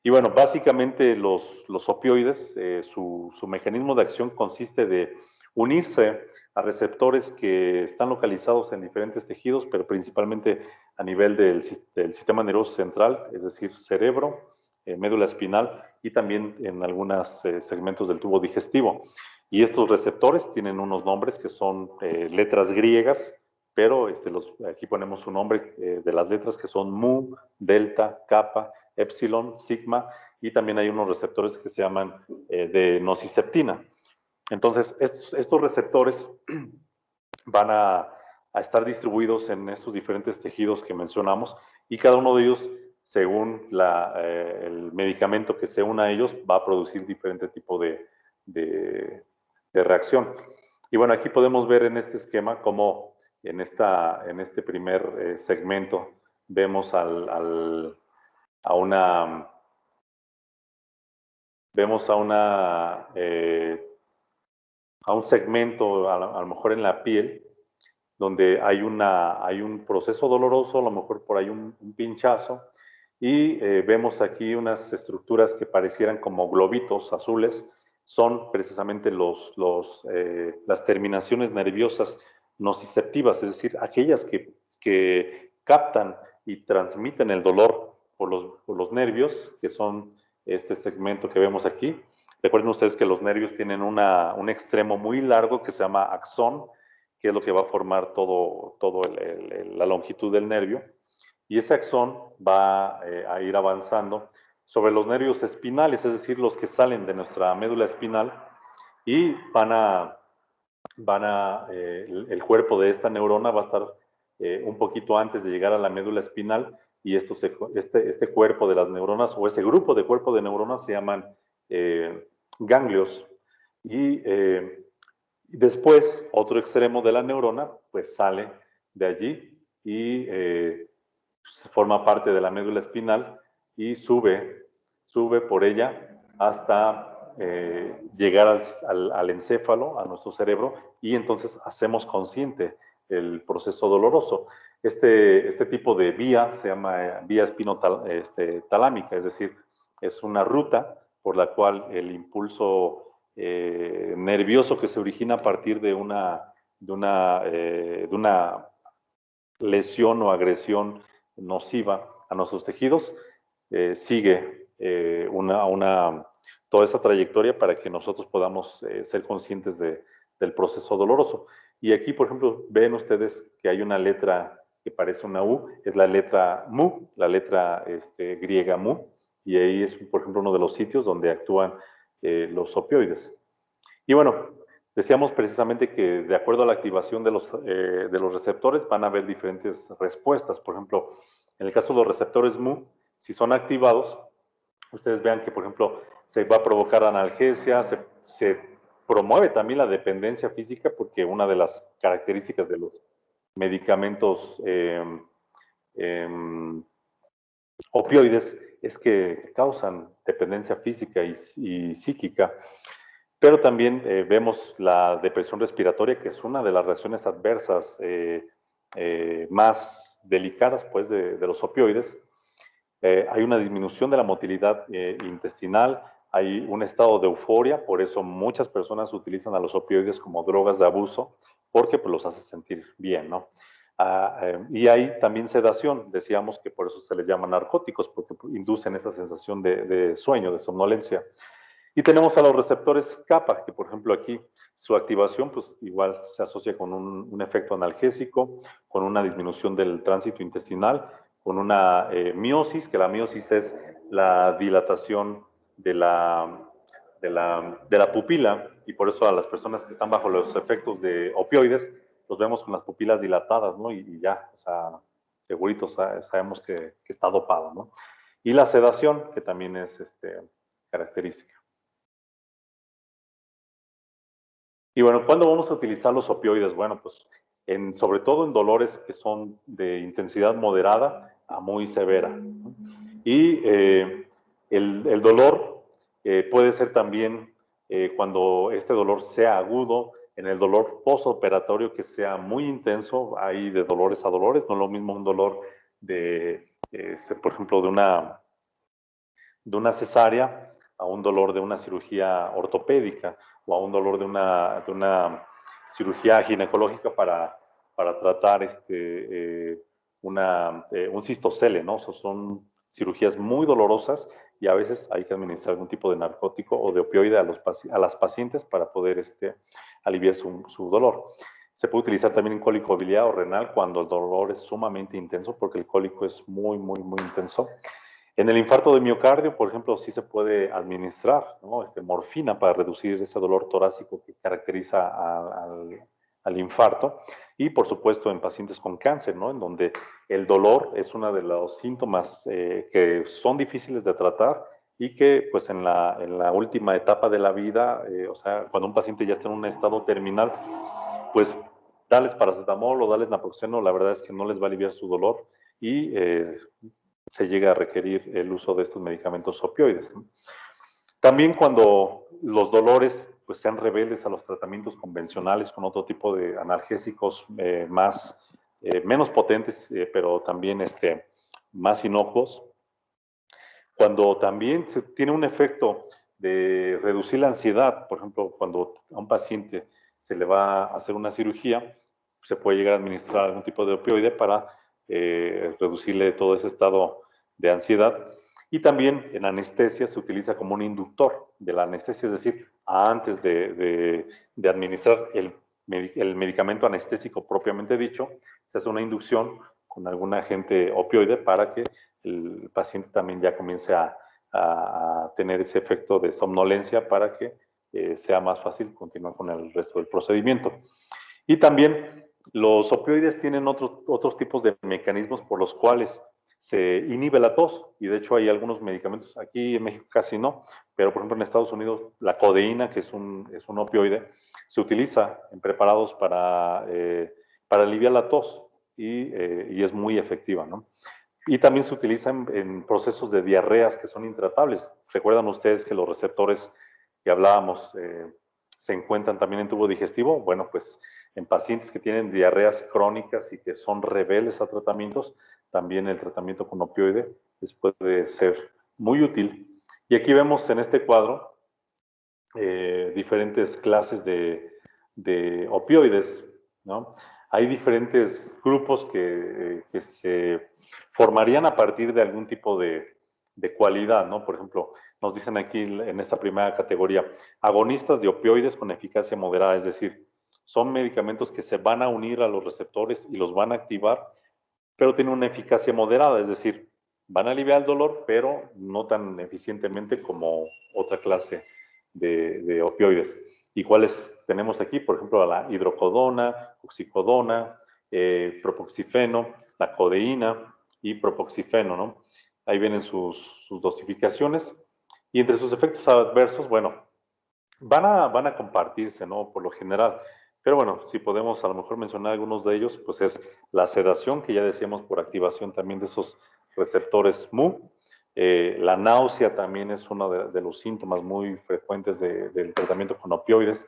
Y bueno, básicamente los opioides, su mecanismo de acción consiste de unirse a receptores que están localizados en diferentes tejidos, pero principalmente a nivel del sistema nervioso central, es decir, cerebro, médula espinal y también en algunos segmentos del tubo digestivo. Y estos receptores tienen unos nombres que son letras griegas, pero aquí ponemos un nombre de las letras que son mu, delta, kappa, epsilon, sigma, y también hay unos receptores que se llaman de nociceptina. Entonces, estos receptores van a estar distribuidos en estos diferentes tejidos que mencionamos, y cada uno de ellos, según el medicamento que se una a ellos, va a producir diferente tipo de reacción. Y bueno, aquí podemos ver en este esquema cómo en este primer segmento vemos a un segmento, a lo mejor en la piel, donde hay un proceso doloroso, a lo mejor por ahí un pinchazo, y vemos aquí unas estructuras que parecieran como globitos azules. Son precisamente las terminaciones nerviosas nociceptivas, es decir, aquellas que captan y transmiten el dolor por los nervios, que son este segmento que vemos aquí. Recuerden ustedes que los nervios tienen un extremo muy largo que se llama axón, que es lo que va a formar todo la longitud del nervio. Y ese axón va a ir avanzando sobre los nervios espinales, es decir, los que salen de nuestra médula espinal, y el cuerpo de esta neurona va a estar un poquito antes de llegar a la médula espinal, y este cuerpo de las neuronas, o ese grupo de cuerpo de neuronas, se llaman ganglios. Y después, otro extremo de la neurona, pues sale de allí y forma parte de la médula espinal y sube por ella hasta llegar al encéfalo, a nuestro cerebro, y entonces hacemos consciente el proceso doloroso. Este tipo de vía se llama vía espinotalámica, es decir, es una ruta por la cual el impulso nervioso que se origina a partir de una lesión o agresión nociva a nuestros tejidos, sigue toda esa trayectoria para que nosotros podamos ser conscientes del proceso doloroso. Y aquí, por ejemplo, ven ustedes que hay una letra que parece una U, es la letra mu, la letra griega mu, y ahí es, por ejemplo, uno de los sitios donde actúan los opioides. Y bueno, decíamos precisamente que de acuerdo a la activación de los receptores van a haber diferentes respuestas. Por ejemplo, en el caso de los receptores mu, si son activados, ustedes vean que, por ejemplo, se va a provocar analgesia, se promueve también la dependencia física, porque una de las características de los medicamentos opioides es que causan dependencia física y psíquica. Pero también vemos la depresión respiratoria, que es una de las reacciones adversas más delicadas, pues, de los opioides. Hay una disminución de la motilidad intestinal, hay un estado de euforia, por eso muchas personas utilizan a los opioides como drogas de abuso, porque pues, los hace sentir bien, ¿no? Y hay también sedación, decíamos que por eso se les llama narcóticos, porque inducen esa sensación de sueño, de somnolencia. Y tenemos a los receptores kappa, que por ejemplo aquí su activación pues igual se asocia con un efecto analgésico, con una disminución del tránsito intestinal, con una miosis, que la miosis es la dilatación de la pupila, y por eso a las personas que están bajo los efectos de opioides, los vemos con las pupilas dilatadas, ¿no? Y ya, o sea, seguritos sabemos que está dopado, ¿no? Y la sedación, que también es característica. Y bueno, ¿cuándo vamos a utilizar los opioides? Bueno, pues sobre todo en dolores que son de intensidad moderada a muy severa, ¿no? Y el dolor puede ser también cuando este dolor sea agudo, en el dolor postoperatorio que sea muy intenso, hay de dolores a dolores, no es lo mismo un dolor por ejemplo, de una cesárea a un dolor de una cirugía ortopédica o a un dolor de una cirugía ginecológica para tratar un cistocele, ¿no? Son cirugías muy dolorosas y a veces hay que administrar algún tipo de narcótico o de opioide a las pacientes para poder aliviar su dolor. Se puede utilizar también en cólico biliar o renal cuando el dolor es sumamente intenso, porque el cólico es muy, muy, muy intenso. En el infarto de miocardio, por ejemplo, sí se puede administrar, ¿no? Morfina para reducir ese dolor torácico que caracteriza al infarto. Y, por supuesto, en pacientes con cáncer, ¿no? En donde el dolor es uno de los síntomas que son difíciles de tratar y que, pues, en la última etapa de la vida, o sea, cuando un paciente ya está en un estado terminal, pues, darles paracetamol o darles naproxeno, la verdad es que no les va a aliviar su dolor y se llega a requerir el uso de estos medicamentos opioides, ¿no? También cuando los dolores pues, sean rebeldes a los tratamientos convencionales con otro tipo de analgésicos menos potentes, pero también más inocuos. Cuando también se tiene un efecto de reducir la ansiedad, por ejemplo, cuando a un paciente se le va a hacer una cirugía, se puede llegar a administrar algún tipo de opioide para reducirle todo ese estado de ansiedad. Y también en anestesia se utiliza como un inductor de la anestesia, es decir, antes de administrar el medicamento anestésico propiamente dicho, se hace una inducción con algún agente opioide para que el paciente también ya comience a tener ese efecto de somnolencia para que sea más fácil continuar con el resto del procedimiento. Y también los opioides tienen otros tipos de mecanismos por los cuales se inhibe la tos, y de hecho hay algunos medicamentos, aquí en México casi no, pero por ejemplo en Estados Unidos la codeína, que es un opioide, se utiliza en preparados para aliviar la tos y es muy efectiva, ¿no? Y también se utiliza en procesos de diarreas que son intratables. Recuerdan ustedes que los receptores que hablábamos se encuentran también en tubo digestivo. Bueno, pues en pacientes que tienen diarreas crónicas y que son rebeldes a tratamientos, también el tratamiento con opioide les puede ser muy útil. Y aquí vemos en este cuadro diferentes clases de opioides, ¿no? Hay diferentes grupos que se formarían a partir de algún tipo de cualidad, ¿no? Por ejemplo, nos dicen aquí en esta primera categoría, agonistas de opioides con eficacia moderada, es decir, son medicamentos que se van a unir a los receptores y los van a activar, pero tienen una eficacia moderada, es decir, van a aliviar el dolor, pero no tan eficientemente como otra clase de opioides. ¿Y cuáles tenemos aquí? Por ejemplo, la hidrocodona, oxicodona, propoxifeno, la codeína y propoxifeno, ¿no? Ahí vienen sus dosificaciones. Y entre sus efectos adversos, bueno, van a compartirse, ¿no? Por lo general. Pero bueno, si podemos a lo mejor mencionar algunos de ellos, pues es la sedación, que ya decíamos por activación también de esos receptores MU. La náusea también es uno de los síntomas muy frecuentes del tratamiento con opioides.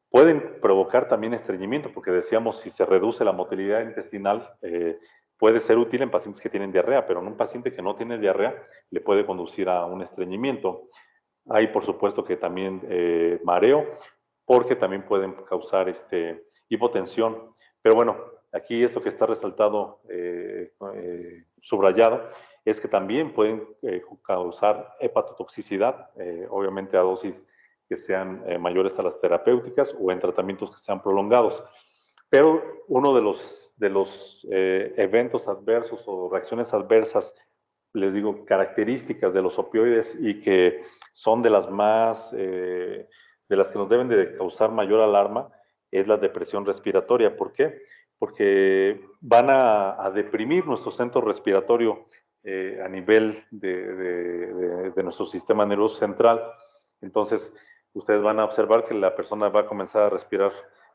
Pueden provocar también estreñimiento, porque decíamos, si se reduce la motilidad intestinal, puede ser útil en pacientes que tienen diarrea, pero en un paciente que no tiene diarrea le puede conducir a un estreñimiento. Hay, por supuesto, que también mareo, porque también pueden causar hipotensión. Pero bueno, aquí eso que está resaltado, subrayado, es que también pueden causar hepatotoxicidad, obviamente a dosis que sean mayores a las terapéuticas o en tratamientos que sean prolongados. Pero uno de los eventos adversos o reacciones adversas, les digo, características de los opioides y que son de las más, de las que nos deben de causar mayor alarma, es la depresión respiratoria. ¿Por qué? Porque van a deprimir nuestro centro respiratorio a nivel de nuestro sistema nervioso central. Entonces, ustedes van a observar que la persona va a comenzar a respirar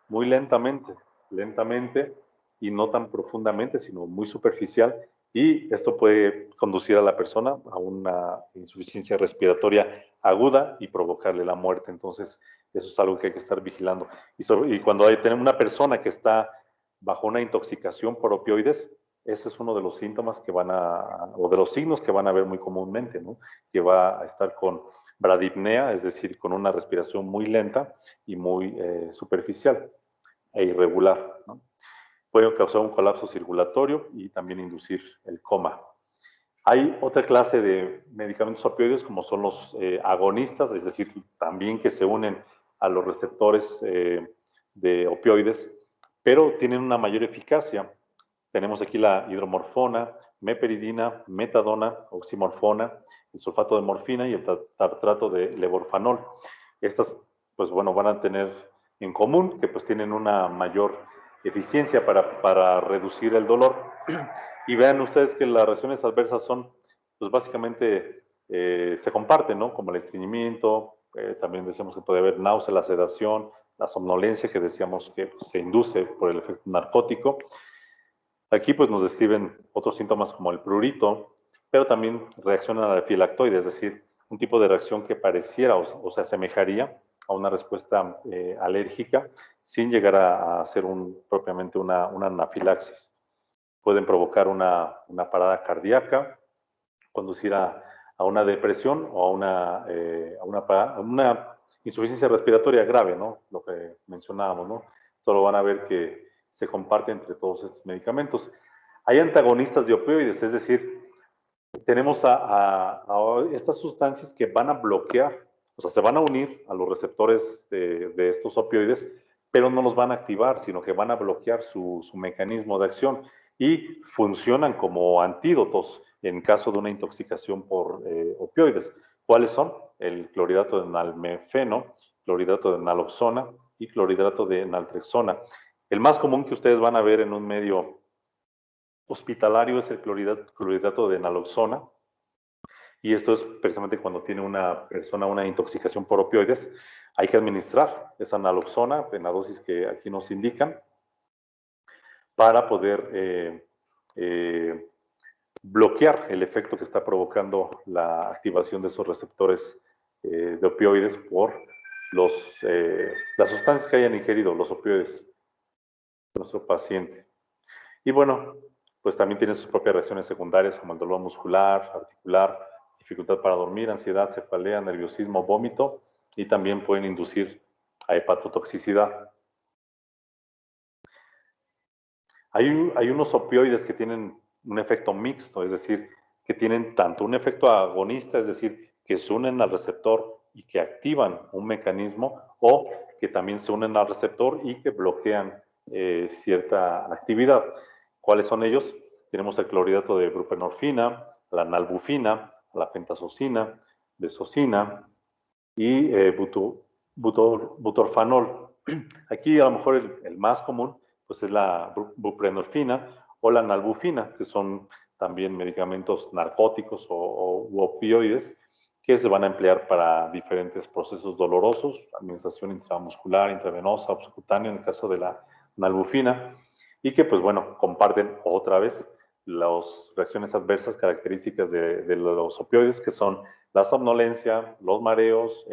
muy lentamente y no tan profundamente, sino muy superficial, y esto puede conducir a la persona a una insuficiencia respiratoria aguda y provocarle la muerte. Entonces, eso es algo que hay que estar vigilando. Y cuando tenemos una persona que está bajo una intoxicación por opioides, ese es uno de los síntomas que o de los signos que van a ver muy comúnmente, ¿no? Que va a estar con bradipnea, es decir, con una respiración muy lenta y muy superficial e irregular, ¿no? Pueden causar un colapso circulatorio y también inducir el coma. Hay otra clase de medicamentos opioides como son los agonistas, es decir, también que se unen a los receptores de opioides, pero tienen una mayor eficacia. Tenemos aquí la hidromorfona, meperidina, metadona, oximorfona, el sulfato de morfina y el tartrato de levorfanol. Estas, pues bueno, van a tener en común que pues tienen una mayor eficiencia para reducir el dolor. Y vean ustedes que las reacciones adversas son, pues básicamente se comparten, ¿no? Como el estreñimiento, también decíamos que puede haber náusea, la sedación, la somnolencia que decíamos que pues, se induce por el efecto narcótico. Aquí pues nos describen otros síntomas como el prurito, pero también reaccionan a la filactoide, es decir, un tipo de reacción que pareciera o se asemejaría a una respuesta alérgica sin llegar a ser propiamente una anafilaxis. Pueden provocar una parada cardíaca, conducir a una depresión o a una insuficiencia respiratoria grave, ¿no? Lo que mencionábamos, ¿no? Esto lo van a ver que se comparte entre todos estos medicamentos. Hay antagonistas de opioides, es decir, tenemos a estas sustancias que van a bloquear, o sea, se van a unir a los receptores de estos opioides, pero no los van a activar, sino que van a bloquear su mecanismo de acción y funcionan como antídotos en caso de una intoxicación por opioides. ¿Cuáles son? El clorhidrato de nalmefeno, clorhidrato de naloxona y clorhidrato de naltrexona. El más común que ustedes van a ver en un medio hospitalario es el clorhidrato de naloxona, y esto es precisamente cuando tiene una persona una intoxicación por opioides. Hay que administrar esa naloxona en la dosis que aquí nos indican para poder bloquear el efecto que está provocando la activación de esos receptores de opioides por las sustancias que hayan ingerido los opioides de nuestro paciente. Y bueno, pues también tiene sus propias reacciones secundarias como el dolor muscular, articular, dificultad para dormir, ansiedad, cefalea, nerviosismo, vómito, y también pueden inducir a hepatotoxicidad. Hay unos opioides que tienen un efecto mixto, es decir, que tienen tanto un efecto agonista, es decir, que se unen al receptor y que activan un mecanismo, o que también se unen al receptor y que bloquean cierta actividad. ¿Cuáles son ellos? Tenemos el clorhidrato de buprenorfina, la nalbufina, la pentazocina, desocina y butorfanol. Aquí a lo mejor el más común pues es la buprenorfina o la nalbufina, que son también medicamentos narcóticos u opioides que se van a emplear para diferentes procesos dolorosos, administración intramuscular, intravenosa, subcutánea en el caso de la nalbufina, y que pues bueno, comparten otra vez las reacciones adversas características de los opioides, que son la somnolencia, los mareos,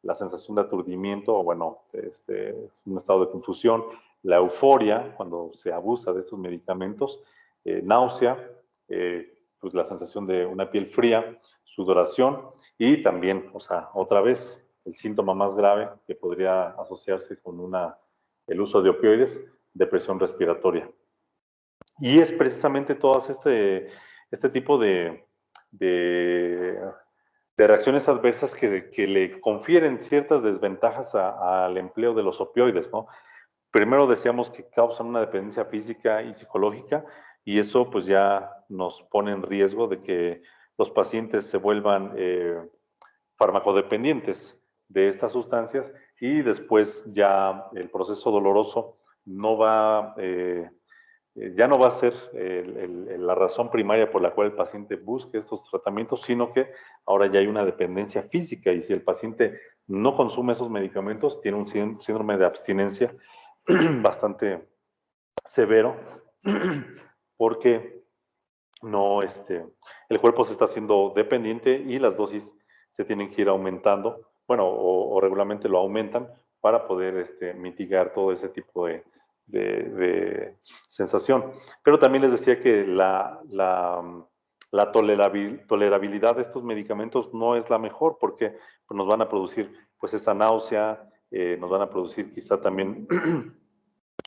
la sensación de aturdimiento, o bueno, un estado de confusión, la euforia cuando se abusa de estos medicamentos, náusea, pues la sensación de una piel fría, sudoración y también, o sea, otra vez, el síntoma más grave que podría asociarse con el uso de opioides, depresión respiratoria. Y es precisamente todo este tipo de reacciones adversas que le confieren ciertas desventajas al empleo de los opioides, ¿no? Primero decíamos que causan una dependencia física y psicológica, y eso pues ya nos pone en riesgo de que los pacientes se vuelvan farmacodependientes de estas sustancias, y después ya el proceso doloroso no va, ya no va a ser la razón primaria por la cual el paciente busque estos tratamientos, sino que ahora ya hay una dependencia física, y si el paciente no consume esos medicamentos, tiene un síndrome de abstinencia bastante severo, porque no, el cuerpo se está haciendo dependiente y las dosis se tienen que ir aumentando, bueno, o regularmente lo aumentan para poder mitigar todo ese tipo de sensación. Pero también les decía que la tolerabilidad de estos medicamentos no es la mejor, porque pues, nos van a producir pues esa náusea, nos van a producir quizá también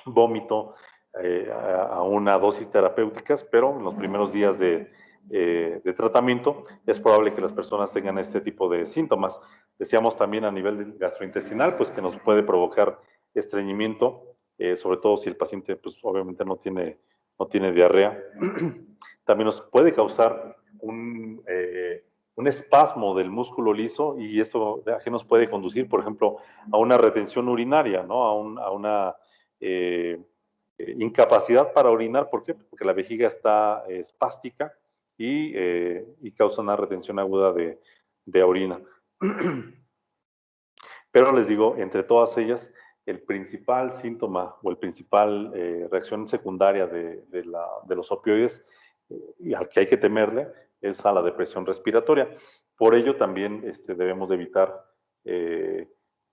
vómito a una dosis terapéuticas, pero en los primeros días de tratamiento es probable que las personas tengan este tipo de síntomas. Decíamos también a nivel gastrointestinal, pues que nos puede provocar estreñimiento, sobre todo si el paciente, pues obviamente no tiene diarrea. También nos puede causar un espasmo del músculo liso, y esto nos puede conducir, por ejemplo, a una retención urinaria, ¿no? A una incapacidad para orinar. ¿Por qué? Porque la vejiga está espástica y causa una retención aguda de orina. Pero les digo, entre todas ellas, el principal síntoma o el principal reacción secundaria de los opioides y al que hay que temerle es a la depresión respiratoria. Por ello también debemos de evitar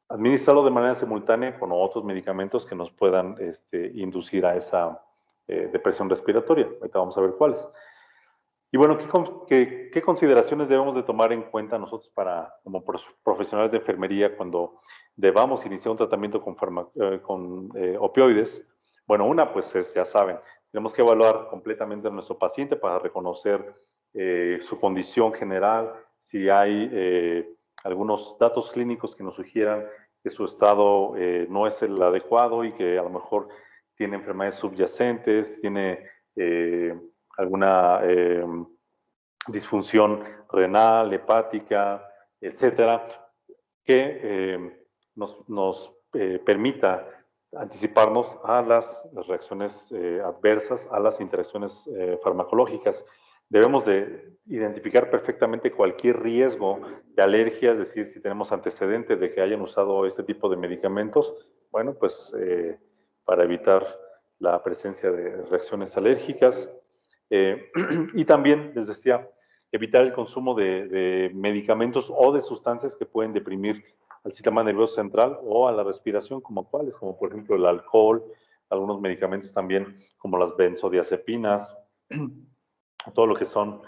administrarlo de manera simultánea con otros medicamentos que nos puedan inducir a esa depresión respiratoria. Ahorita vamos a ver cuáles. Y bueno, ¿qué consideraciones debemos de tomar en cuenta nosotros como profesionales de enfermería cuando debamos iniciar un tratamiento con opioides? Bueno, una pues ya saben, tenemos que evaluar completamente a nuestro paciente para reconocer su condición general, si hay algunos datos clínicos que nos sugieran que su estado no es el adecuado y que a lo mejor tiene enfermedades subyacentes, tiene alguna disfunción renal, hepática, etcétera, que nos permita anticiparnos a las reacciones adversas, a las interacciones farmacológicas. Debemos de identificar perfectamente cualquier riesgo de alergia, es decir, si tenemos antecedentes de que hayan usado este tipo de medicamentos, bueno, pues para evitar la presencia de reacciones alérgicas. Y también, les decía, evitar el consumo de medicamentos o de sustancias que pueden deprimir al sistema nervioso central o a la respiración, como cuáles, como por ejemplo el alcohol, algunos medicamentos también como las benzodiazepinas, todo lo que son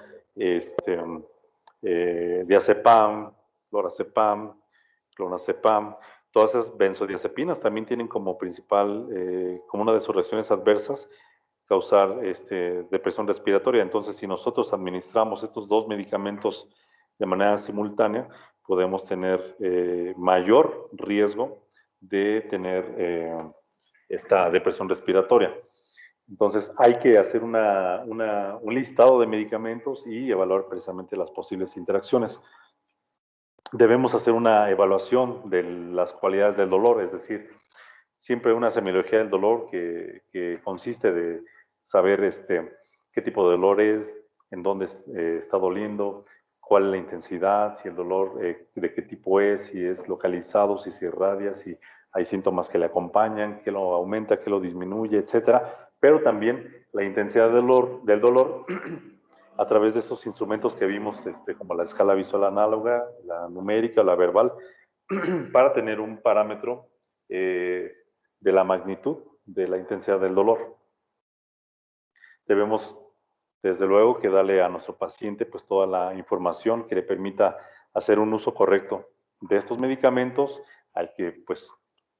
diazepam, lorazepam, clonazepam. Todas esas benzodiazepinas también tienen como principal, como una de sus reacciones adversas, causar depresión respiratoria. Entonces, si nosotros administramos estos dos medicamentos de manera simultánea, podemos tener mayor riesgo de tener esta depresión respiratoria. Entonces, hay que hacer un listado de medicamentos y evaluar precisamente las posibles interacciones. Debemos hacer una evaluación de las cualidades del dolor, es decir, siempre una semiología del dolor que consiste de saber qué tipo de dolor es, en dónde está doliendo, cuál es la intensidad, si el dolor de qué tipo es, si es localizado, si se irradia, si hay síntomas que le acompañan, qué lo aumenta, qué lo disminuye, etcétera. Pero también la intensidad del dolor a través de esos instrumentos que vimos, como la escala visual análoga, la numérica, la verbal, para tener un parámetro de la magnitud de la intensidad del dolor. Debemos, desde luego, que darle a nuestro paciente pues toda la información que le permita hacer un uso correcto de estos medicamentos, al que pues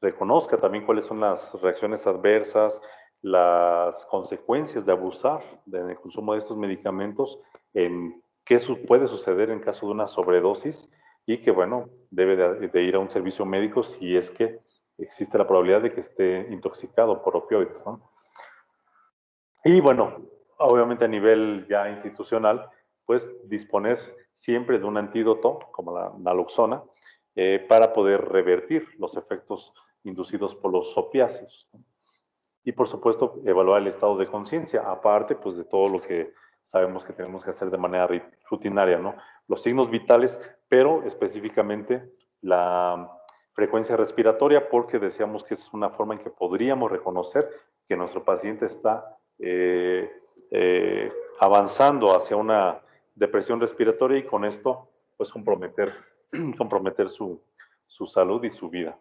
reconozca también cuáles son las reacciones adversas, las consecuencias de abusar del consumo de estos medicamentos, en qué puede suceder en caso de una sobredosis y que, bueno, debe de ir a un servicio médico si es que existe la probabilidad de que esté intoxicado por opioides, ¿no? Y bueno, obviamente a nivel ya institucional, pues disponer siempre de un antídoto, como la naloxona, para poder revertir los efectos inducidos por los opiáceos, ¿no? Y por supuesto, evaluar el estado de conciencia, aparte pues de todo lo que sabemos que tenemos que hacer de manera rutinaria, ¿no? Los signos vitales, pero específicamente la frecuencia respiratoria, porque decíamos que es una forma en que podríamos reconocer que nuestro paciente está avanzando hacia una depresión respiratoria y con esto pues comprometer su salud y su vida.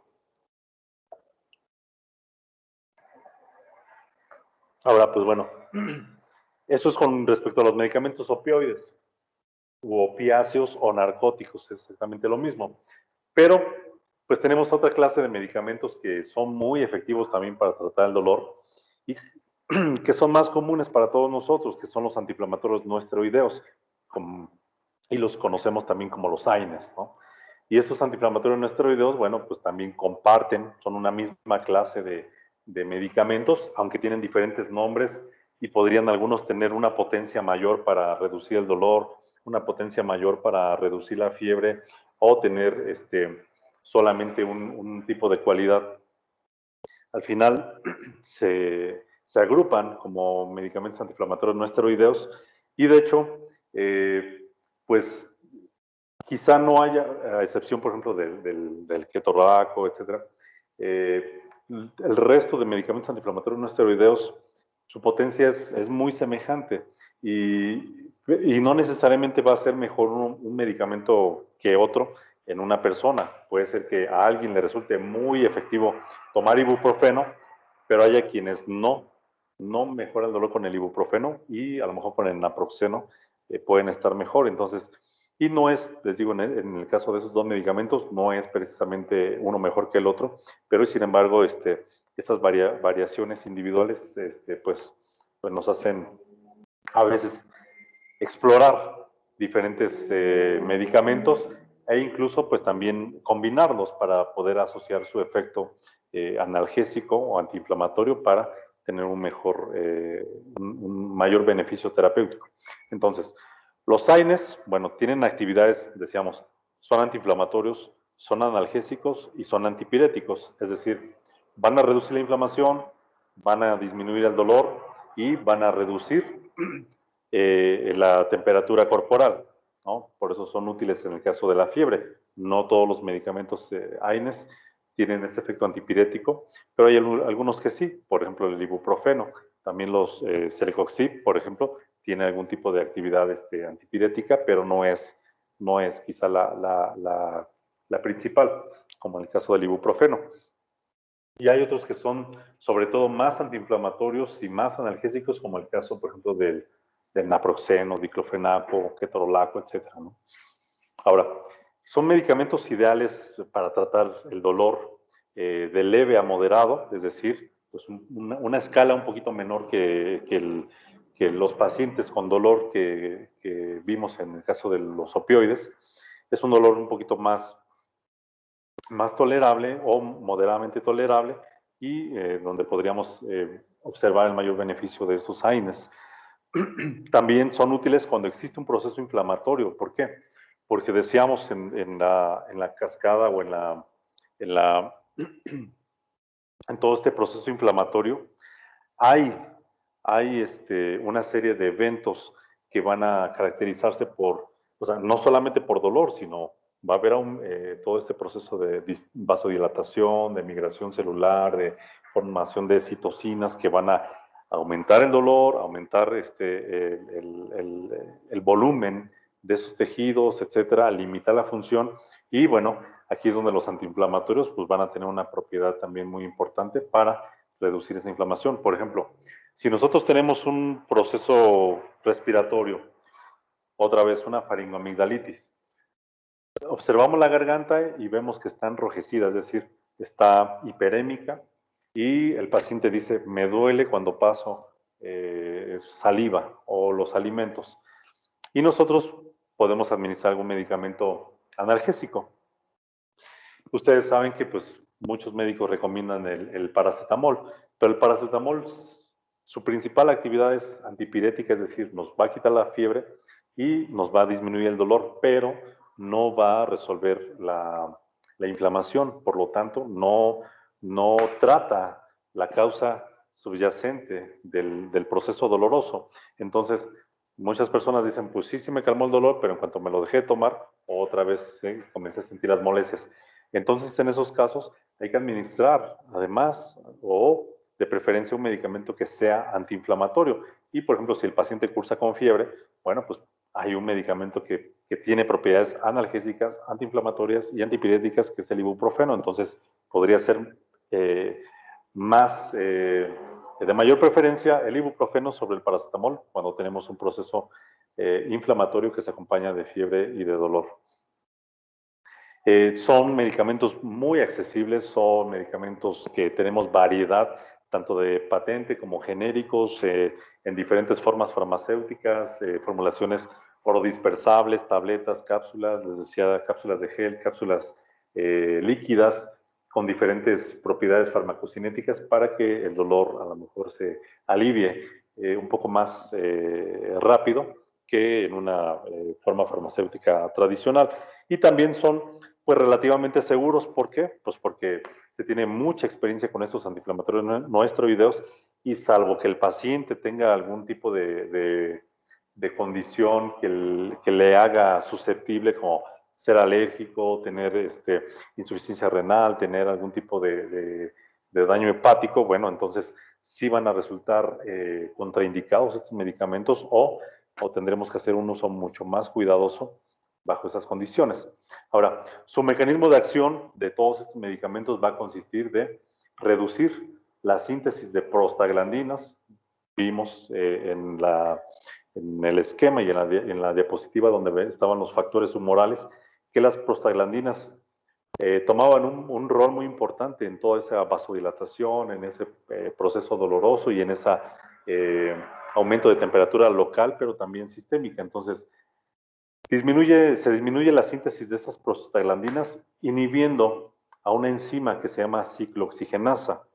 Ahora, pues bueno, eso es con respecto a los medicamentos opioides, u opiáceos o narcóticos, es exactamente lo mismo. Pero, pues tenemos otra clase de medicamentos que son muy efectivos también para tratar el dolor y que son más comunes para todos nosotros, que son los antiinflamatorios no esteroideos, y los conocemos también como los AINES, ¿no? Y estos antiinflamatorios no esteroideos, bueno, pues también comparten, son una misma clase de medicamentos, aunque tienen diferentes nombres y podrían algunos tener una potencia mayor para reducir el dolor, una potencia mayor para reducir la fiebre o tener solamente un tipo de cualidad. Al final se agrupan como medicamentos antiinflamatorios no esteroideos y de hecho, pues quizá no haya, a excepción, por ejemplo, del ketorolaco, etc. El resto de medicamentos antiinflamatorios no esteroideos, su potencia es muy semejante y no necesariamente va a ser mejor un medicamento que otro en una persona. Puede ser que a alguien le resulte muy efectivo tomar ibuprofeno, pero haya quienes no mejoran el dolor con el ibuprofeno y a lo mejor con el naproxeno pueden estar mejor. Entonces, y no es, les digo, en el caso de esos dos medicamentos, no es precisamente uno mejor que el otro, pero sin embargo, esas variaciones individuales, pues nos hacen a veces explorar diferentes medicamentos e incluso pues también combinarlos para poder asociar su efecto analgésico o antiinflamatorio para tener un mayor beneficio terapéutico. Entonces, los AINES, bueno, tienen actividades, decíamos, son antiinflamatorios, son analgésicos y son antipiréticos, es decir, van a reducir la inflamación, van a disminuir el dolor y van a reducir la temperatura corporal, ¿no? Por eso son útiles en el caso de la fiebre. No todos los medicamentos AINES tienen ese efecto antipirético, pero hay algunos que sí, por ejemplo el ibuprofeno, también los Celecoxib, por ejemplo, tiene algún tipo de actividad antipirética, pero no es quizá la principal, como en el caso del ibuprofeno. Y hay otros que son sobre todo más antiinflamatorios y más analgésicos, como el caso, por ejemplo, del naproxeno, diclofenaco, ketorolaco, etc., ¿no? Ahora, son medicamentos ideales para tratar el dolor de leve a moderado, es decir, pues una escala un poquito menor que los pacientes con dolor que vimos en el caso de los opioides. Es un dolor un poquito más tolerable o moderadamente tolerable y donde podríamos observar el mayor beneficio de estos AINES. También son útiles cuando existe un proceso inflamatorio. ¿Por qué? Porque decíamos en la cascada o en todo este proceso inflamatorio, hay una serie de eventos que van a caracterizarse por, o sea, no solamente por dolor, sino va a haber todo este proceso de vasodilatación, de migración celular, de formación de citocinas que van a aumentar el dolor, aumentar el volumen de esos tejidos, etcétera, limitar la función. Y bueno, aquí es donde los antiinflamatorios pues, van a tener una propiedad también muy importante para reducir esa inflamación. Por ejemplo, si nosotros tenemos un proceso respiratorio, otra vez una faringoamigdalitis, observamos la garganta y vemos que está enrojecida, es decir, está hiperémica y el paciente dice, me duele cuando paso saliva o los alimentos. Y nosotros podemos administrar algún medicamento analgésico. Ustedes saben que pues, muchos médicos recomiendan el paracetamol, pero el paracetamol, su principal actividad es antipirética, es decir, nos va a quitar la fiebre y nos va a disminuir el dolor, pero no va a resolver la inflamación, por lo tanto, no trata la causa subyacente del proceso doloroso. Entonces, muchas personas dicen, pues sí me calmó el dolor, pero en cuanto me lo dejé de tomar, otra vez comencé a sentir las molestias. Entonces, en esos casos, hay que administrar, además, o de preferencia un medicamento que sea antiinflamatorio. Y, por ejemplo, si el paciente cursa con fiebre, bueno, pues hay un medicamento que tiene propiedades analgésicas, antiinflamatorias y antipiréticas, que es el ibuprofeno. Entonces, podría ser de mayor preferencia el ibuprofeno sobre el paracetamol cuando tenemos un proceso inflamatorio que se acompaña de fiebre y de dolor. Son medicamentos muy accesibles, son medicamentos que tenemos variedad, tanto de patente como genéricos, en diferentes formas farmacéuticas, formulaciones orodispersables, tabletas, cápsulas, les decía, cápsulas de gel, cápsulas líquidas, con diferentes propiedades farmacocinéticas para que el dolor a lo mejor se alivie un poco más rápido que en una forma farmacéutica tradicional. Y también son pues relativamente seguros. ¿Por qué? Pues porque se tiene mucha experiencia con estos antiinflamatorios no esteroideos y salvo que el paciente tenga algún tipo de condición que le haga susceptible, como ser alérgico, tener insuficiencia renal, tener algún tipo de daño hepático, bueno, entonces sí van a resultar contraindicados estos medicamentos o tendremos que hacer un uso mucho más cuidadoso bajo esas condiciones. Ahora, su mecanismo de acción de todos estos medicamentos va a consistir de reducir la síntesis de prostaglandinas. Vimos en el esquema y en la diapositiva donde estaban los factores humorales que las prostaglandinas tomaban un rol muy importante en toda esa vasodilatación, en ese proceso doloroso y en ese aumento de temperatura local, pero también sistémica. Entonces, se disminuye la síntesis de estas prostaglandinas inhibiendo a una enzima que se llama ciclooxigenasa.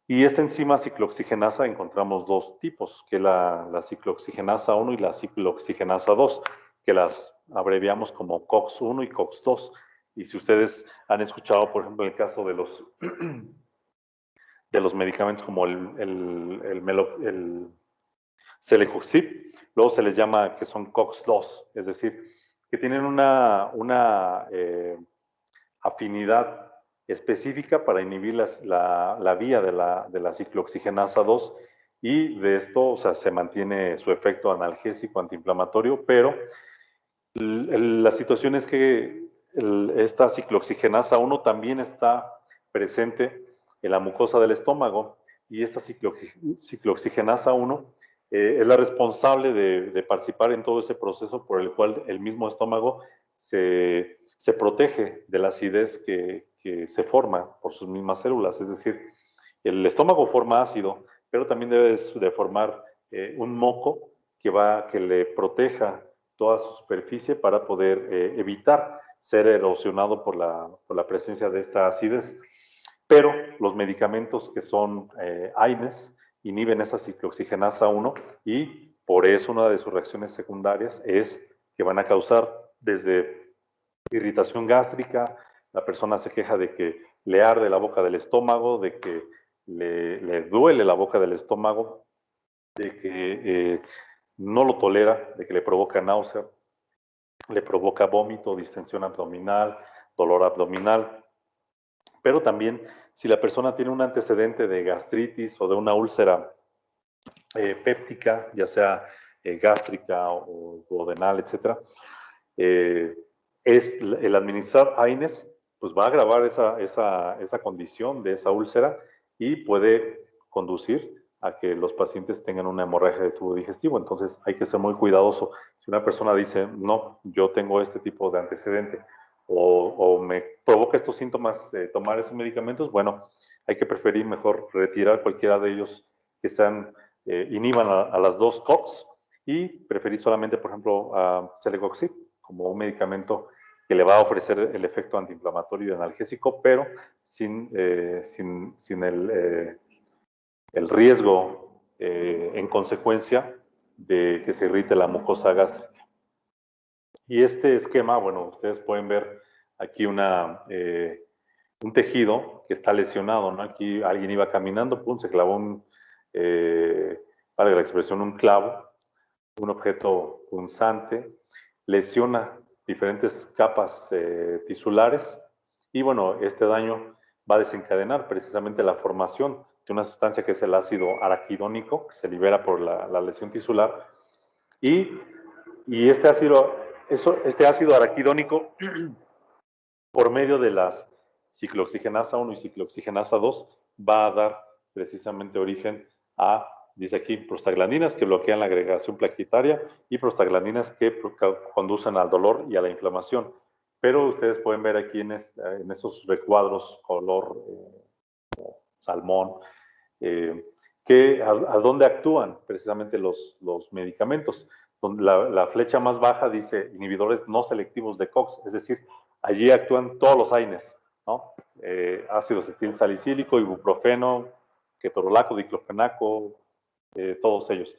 Y esta enzima ciclooxigenasa encontramos dos tipos, que es la ciclooxigenasa 1 y la ciclooxigenasa 2, que las abreviamos como COX-1 y COX-2. Y si ustedes han escuchado, por ejemplo, el caso de los medicamentos como el Celecoxib, luego se les llama que son COX-2, es decir, que tienen una afinidad específica para inhibir la vía de la ciclooxigenasa 2 y de esto, o sea, se mantiene su efecto analgésico antiinflamatorio, pero la situación es que esta ciclooxigenasa 1 también está presente en la mucosa del estómago y esta ciclooxigenasa 1 es la responsable de participar en todo ese proceso por el cual el mismo estómago se protege de la acidez que se forma por sus mismas células. Es decir, el estómago forma ácido, pero también debe de formar un moco que le proteja toda su superficie para poder evitar ser erosionado por la presencia de esta acidez. Pero los medicamentos que son AINES inhiben esa ciclooxigenasa 1 y por eso una de sus reacciones secundarias es que van a causar desde irritación gástrica, la persona se queja de que le arde la boca del estómago, de que le duele la boca del estómago, de que no lo tolera, de que le provoca náusea, le provoca vómito, distensión abdominal, dolor abdominal. Pero también si la persona tiene un antecedente de gastritis o de una úlcera péptica, ya sea gástrica o duodenal, etc., el administrar AINES pues va a agravar esa condición de esa úlcera y puede conducir a que los pacientes tengan una hemorragia de tubo digestivo. Entonces hay que ser muy cuidadoso. Si una persona dice, no, yo tengo este tipo de antecedente o me provoca estos síntomas tomar esos medicamentos, bueno, hay que preferir mejor retirar cualquiera de ellos que inhiban a las dos COX y preferí solamente, por ejemplo, a celecoxib como un medicamento que le va a ofrecer el efecto antiinflamatorio y analgésico, pero sin el riesgo en consecuencia de que se irrite la mucosa gástrica. Y este esquema, bueno, ustedes pueden ver aquí un tejido que está lesionado, ¿no? Aquí alguien iba caminando, pum, se clavó para la expresión, un clavo, un objeto punzante, lesiona diferentes capas tisulares y bueno, este daño va a desencadenar precisamente la formación de una sustancia que es el ácido araquidónico, que se libera por la lesión tisular y este ácido araquidónico por medio de las ciclooxigenasa 1 y ciclooxigenasa 2 va a dar precisamente origen a, dice aquí, prostaglandinas que bloquean la agregación plaquetaria y prostaglandinas que conducen al dolor y a la inflamación. Pero ustedes pueden ver aquí en esos recuadros color salmón, a dónde actúan precisamente los medicamentos. La flecha más baja dice inhibidores no selectivos de COX, es decir, allí actúan todos los AINES, ¿no? Ácido acetil salicílico, ibuprofeno, ketorolaco, diclofenaco, todos ellos.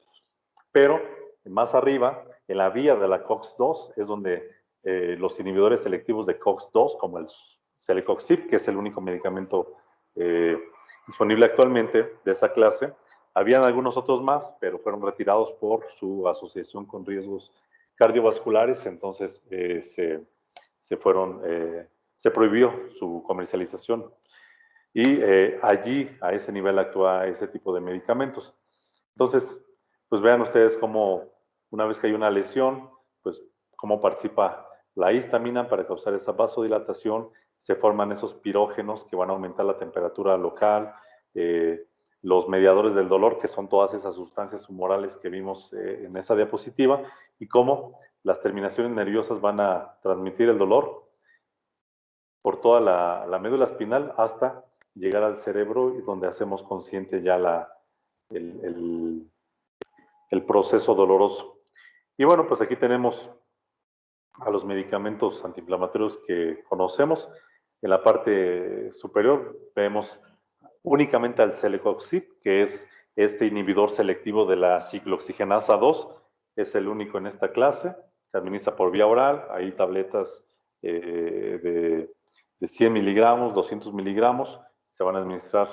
Pero más arriba, en la vía de la COX-2, es donde los inhibidores selectivos de COX-2, como el celecoxib, que es el único medicamento disponible actualmente de esa clase. Habían algunos otros más, pero fueron retirados por su asociación con riesgos cardiovasculares, entonces se prohibió su comercialización. Y allí, a ese nivel, actúa ese tipo de medicamentos. Entonces, pues vean ustedes cómo, una vez que hay una lesión, pues cómo participa la histamina para causar esa vasodilatación, se forman esos pirógenos que van a aumentar la temperatura local, los mediadores del dolor, que son todas esas sustancias tumorales que vimos en esa diapositiva, y cómo las terminaciones nerviosas van a transmitir el dolor por toda la médula espinal hasta llegar al cerebro, y donde hacemos consciente ya el proceso doloroso. Y bueno, pues aquí tenemos a los medicamentos antiinflamatorios que conocemos. En la parte superior vemos únicamente al celecoxib, que es este inhibidor selectivo de la ciclooxigenasa 2, es el único en esta clase, se administra por vía oral, hay tabletas de 100 miligramos, 200 miligramos, se van a administrar,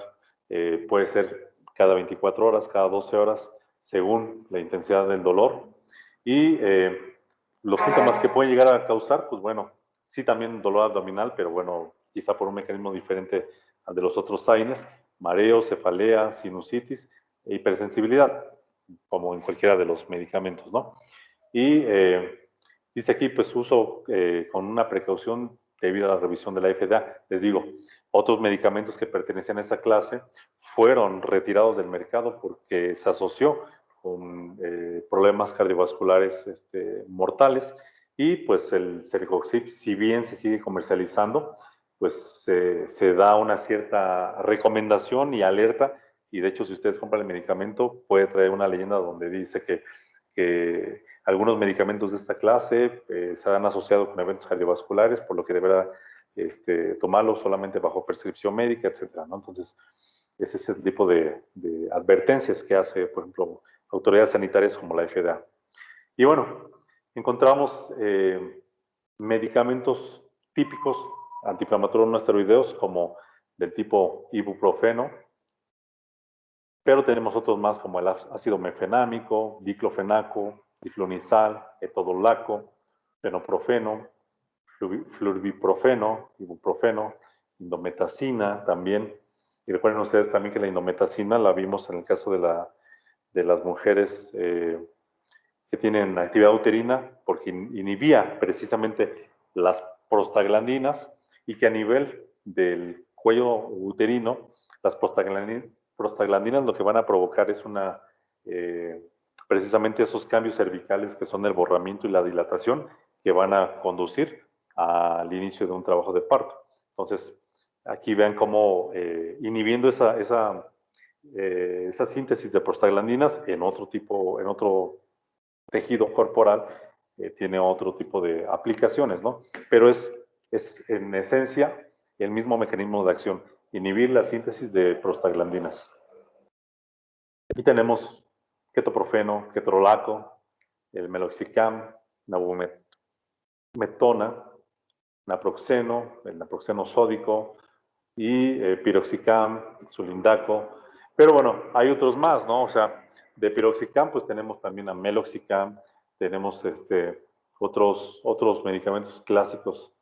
puede ser cada 24 horas, cada 12 horas, según la intensidad del dolor. Y los síntomas que pueden llegar a causar, pues bueno, sí también dolor abdominal, pero bueno, quizá por un mecanismo diferente al de los otros AINES, mareo, cefalea, sinusitis e hipersensibilidad, como en cualquiera de los medicamentos, ¿no? Y dice aquí, pues uso con una precaución debido a la revisión de la FDA. Les digo, otros medicamentos que pertenecían a esa clase fueron retirados del mercado porque se asoció con problemas cardiovasculares mortales, y pues el celecoxib, si bien se sigue comercializando, pues se da una cierta recomendación y alerta, y de hecho si ustedes compran el medicamento puede traer una leyenda donde dice que algunos medicamentos de esta clase se han asociado con eventos cardiovasculares, por lo que deberá tomarlos solamente bajo prescripción médica, etcétera, ¿no? Entonces, ese es el tipo de advertencias que hace, por ejemplo, autoridades sanitarias como la FDA. Y bueno, encontramos medicamentos típicos antiinflamatorios no esteroideos como del tipo ibuprofeno, pero tenemos otros más como el ácido mefenámico, diclofenaco, diflunisal, etodolaco, fenoprofeno, flurbiprofeno, ibuprofeno, indometacina también. Y recuerden ustedes también que la indometacina la vimos en el caso de las mujeres que tienen actividad uterina, porque inhibía precisamente las prostaglandinas, y que a nivel del cuello uterino, las prostaglandinas lo que van a provocar es precisamente esos cambios cervicales que son el borramiento y la dilatación, que van a conducir al inicio de un trabajo de parto. Entonces, aquí vean cómo inhibiendo esa síntesis de prostaglandinas en otro tejido corporal, tiene otro tipo de aplicaciones, ¿no? Pero es en esencia el mismo mecanismo de acción, inhibir la síntesis de prostaglandinas. Y tenemos ketoprofeno, ketorolaco, el meloxicam, nabumetona, naproxeno, el naproxeno sódico y piroxicam, sulindaco. Pero bueno, hay otros más, ¿no? O sea, de piroxicam pues tenemos también a meloxicam, tenemos otros medicamentos clásicos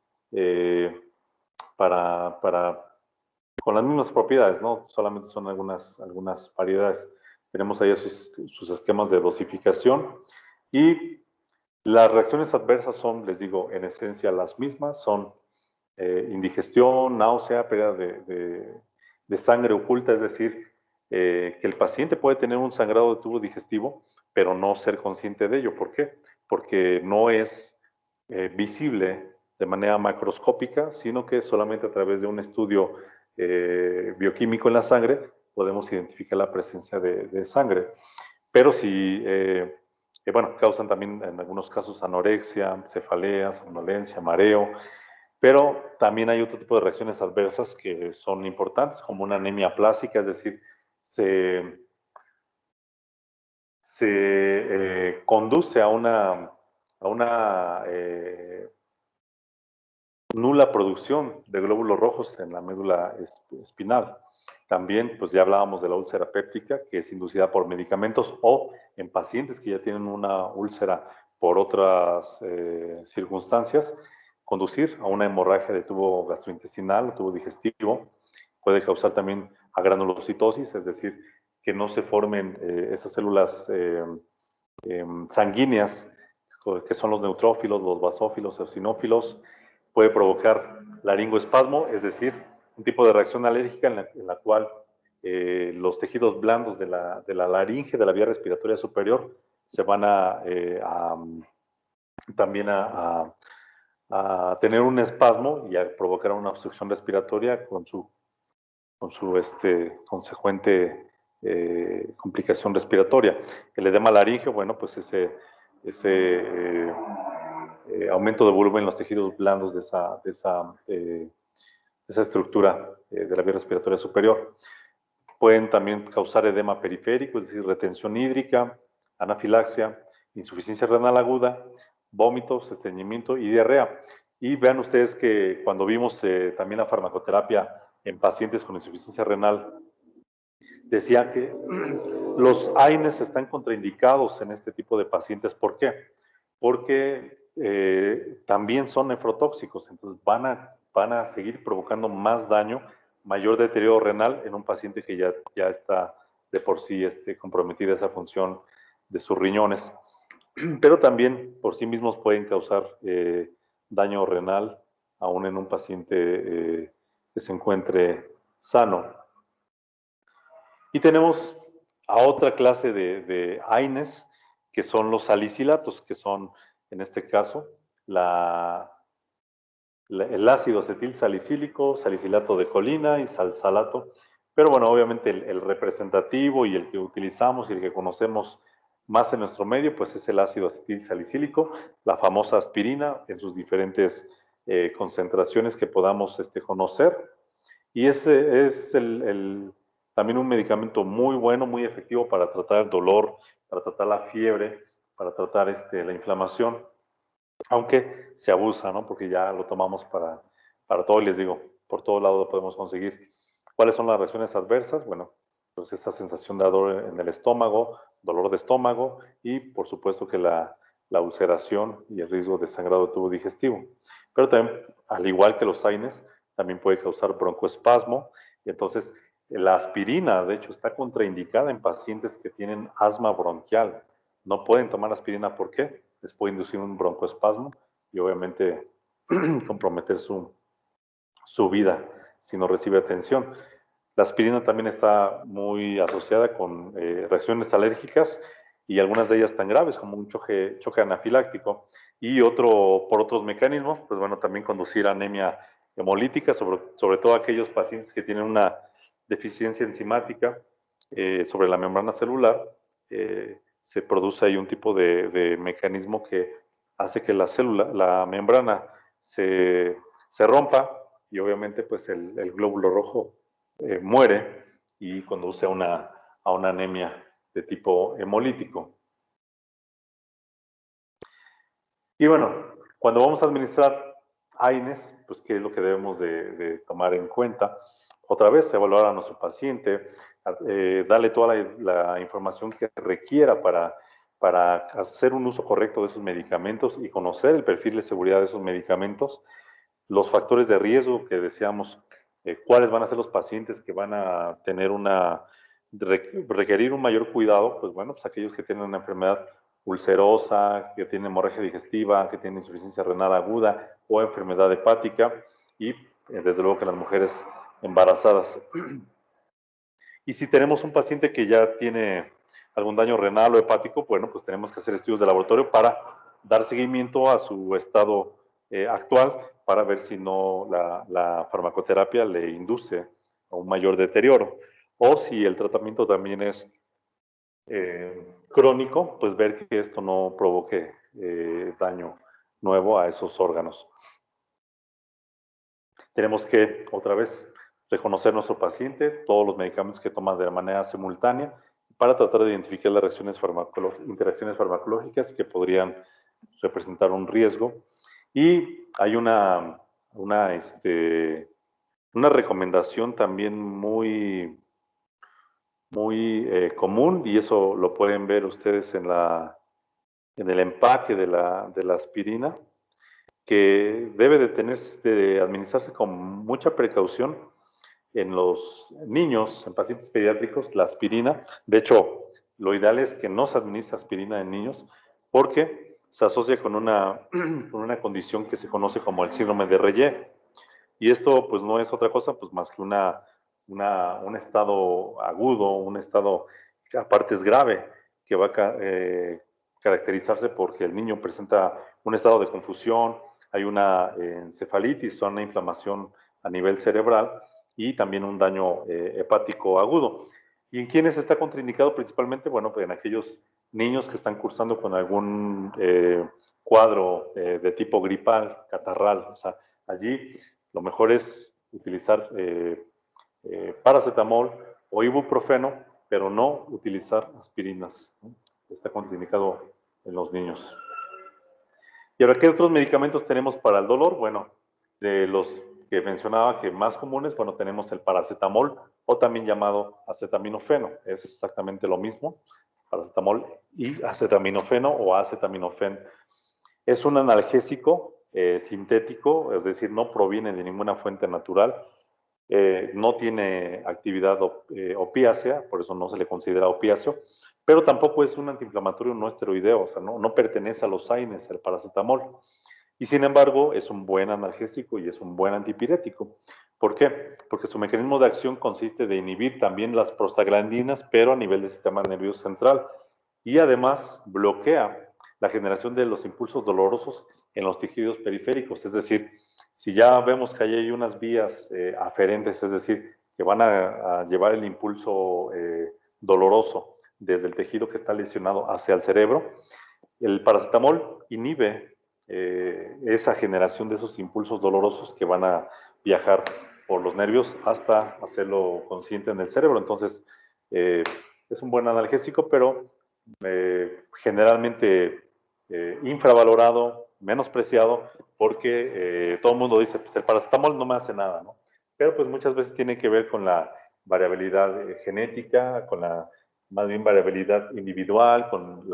con las mismas propiedades, ¿no? Solamente son algunas variedades. Tenemos ahí sus esquemas de dosificación y las reacciones adversas son, les digo, en esencia las mismas, son indigestión, náusea, pérdida de sangre oculta, es decir, que el paciente puede tener un sangrado de tubo digestivo, pero no ser consciente de ello. ¿Por qué? Porque no es visible de manera macroscópica, sino que solamente a través de un estudio bioquímico en la sangre podemos identificar la presencia de sangre. Pero si, bueno, causan también en algunos casos anorexia, cefalea, somnolencia, mareo, pero también hay otro tipo de reacciones adversas que son importantes, como una anemia plástica, es decir, se conduce a una nula producción de glóbulos rojos en la médula espinal. También, pues ya hablábamos de la úlcera péptica, que es inducida por medicamentos o en pacientes que ya tienen una úlcera por otras circunstancias, conducir a una hemorragia de tubo gastrointestinal o tubo digestivo. Puede causar también agranulocitosis, es decir, que no se formen esas células sanguíneas, que son los neutrófilos, los basófilos, eosinófilos. Puede provocar laringoespasmo, es decir, un tipo de reacción alérgica en la cual los tejidos blandos de la laringe, de la vía respiratoria superior, se van también a tener un espasmo y a provocar una obstrucción respiratoria con su consecuente complicación respiratoria. El edema laríngeo, bueno, pues ese aumento de volumen en los tejidos blandos de esa estructura de la vía respiratoria superior. Pueden también causar edema periférico, es decir, retención hídrica, anafilaxia, insuficiencia renal aguda, vómitos, estreñimiento y diarrea. Y vean ustedes que cuando vimos también la farmacoterapia en pacientes con insuficiencia renal, decía que los AINES están contraindicados en este tipo de pacientes. ¿Por qué? Porque también son nefrotóxicos, entonces van a seguir provocando más daño, mayor deterioro renal en un paciente que ya está de por sí comprometida esa función de sus riñones. Pero también por sí mismos pueden causar daño renal, aún en un paciente que se encuentre sano. Y tenemos a otra clase de AINES, que son los salicilatos, que son, en este caso, el ácido acetil salicílico, salicilato de colina y salsalato. Pero bueno, obviamente el representativo y el que utilizamos y el que conocemos más en nuestro medio, pues es el ácido acetil salicílico, la famosa aspirina en sus diferentes concentraciones que podamos conocer. Y ese es también un medicamento muy bueno, muy efectivo para tratar el dolor, para tratar la fiebre, para tratar la inflamación, aunque se abusa, ¿no? Porque ya lo tomamos para todo, y les digo, por todo lado lo podemos conseguir. ¿Cuáles son las reacciones adversas? Bueno, pues esa sensación de dolor en el estómago, dolor de estómago y por supuesto que la ulceración y el riesgo de sangrado de tubo digestivo. Pero también, al igual que los AINES, también puede causar broncoespasmo y entonces la aspirina, de hecho, está contraindicada en pacientes que tienen asma bronquial. No pueden tomar aspirina, ¿por qué? Les puede inducir un broncoespasmo y obviamente comprometer su vida si no recibe atención. La aspirina también está muy asociada con reacciones alérgicas y algunas de ellas tan graves como un choque anafiláctico y por otros mecanismos, pues bueno, también conducir a anemia hemolítica, sobre todo aquellos pacientes que tienen una deficiencia enzimática sobre la membrana celular, se produce ahí un tipo de mecanismo que hace que la célula, la membrana, se rompa y obviamente pues el glóbulo rojo muere y conduce a una anemia de tipo hemolítico. Y bueno, cuando vamos a administrar AINES, pues qué es lo que debemos de tomar en cuenta. Otra vez, evaluar a nuestro paciente, darle toda la información que requiera para hacer un uso correcto de esos medicamentos y conocer el perfil de seguridad de esos medicamentos, los factores de riesgo que decíamos, cuáles van a ser los pacientes que van a tener requerir un mayor cuidado, pues bueno, pues aquellos que tienen una enfermedad ulcerosa, que tienen hemorragia digestiva, que tienen insuficiencia renal aguda o enfermedad hepática y desde luego que las mujeres embarazadas. Y si tenemos un paciente que ya tiene algún daño renal o hepático, bueno, pues tenemos que hacer estudios de laboratorio para dar seguimiento a su estado actual para ver si no la farmacoterapia le induce a un mayor deterioro. O si el tratamiento también es crónico, pues ver que esto no provoque daño nuevo a esos órganos. Tenemos que, otra vez, reconocer nuestro paciente, todos los medicamentos que toma de manera simultánea, para tratar de identificar las interacciones farmacológicas que podrían representar un riesgo. Y hay una recomendación también muy común, y eso lo pueden ver ustedes en el empaque de la aspirina, que debe de administrarse con mucha precaución en los niños, en pacientes pediátricos, la aspirina. De hecho, lo ideal es que no se administre aspirina en niños porque se asocia con una condición que se conoce como el síndrome de Reye. Y esto pues no es otra cosa pues más que un estado agudo, un estado que aparte es grave, que va a caracterizarse porque el niño presenta un estado de confusión, hay una encefalitis o una inflamación a nivel cerebral y también un daño hepático agudo. ¿Y en quiénes está contraindicado principalmente? Bueno, pues en aquellos niños que están cursando con algún cuadro de tipo gripal, catarral. O sea, allí lo mejor es utilizar paracetamol o ibuprofeno, pero no utilizar aspirinas, ¿no? Está contraindicado en los niños. ¿Y ahora qué otros medicamentos tenemos para el dolor? Bueno, de los que mencionaba que más comunes, bueno, tenemos el paracetamol o también llamado acetaminofeno. Es exactamente lo mismo, paracetamol y acetaminofeno o acetaminofén. Es un analgésico sintético, es decir, no proviene de ninguna fuente natural, no tiene actividad opiácea, por eso no se le considera opiáceo, pero tampoco es un antiinflamatorio no esteroideo, o sea, no pertenece a los AINES, el paracetamol. Y sin embargo, es un buen analgésico y es un buen antipirético. ¿Por qué? Porque su mecanismo de acción consiste de inhibir también las prostaglandinas, pero a nivel del sistema nervioso central. Y además bloquea la generación de los impulsos dolorosos en los tejidos periféricos. Es decir, si ya vemos que hay unas vías aferentes, es decir, que van a llevar el impulso doloroso desde el tejido que está lesionado hacia el cerebro, el paracetamol inhibe esa generación de esos impulsos dolorosos que van a viajar por los nervios hasta hacerlo consciente en el cerebro. Entonces, es un buen analgésico, pero generalmente infravalorado, menospreciado, porque todo el mundo dice, pues el paracetamol no me hace nada, ¿no? Pero pues muchas veces tiene que ver con la variabilidad genética, con la más bien variabilidad individual, con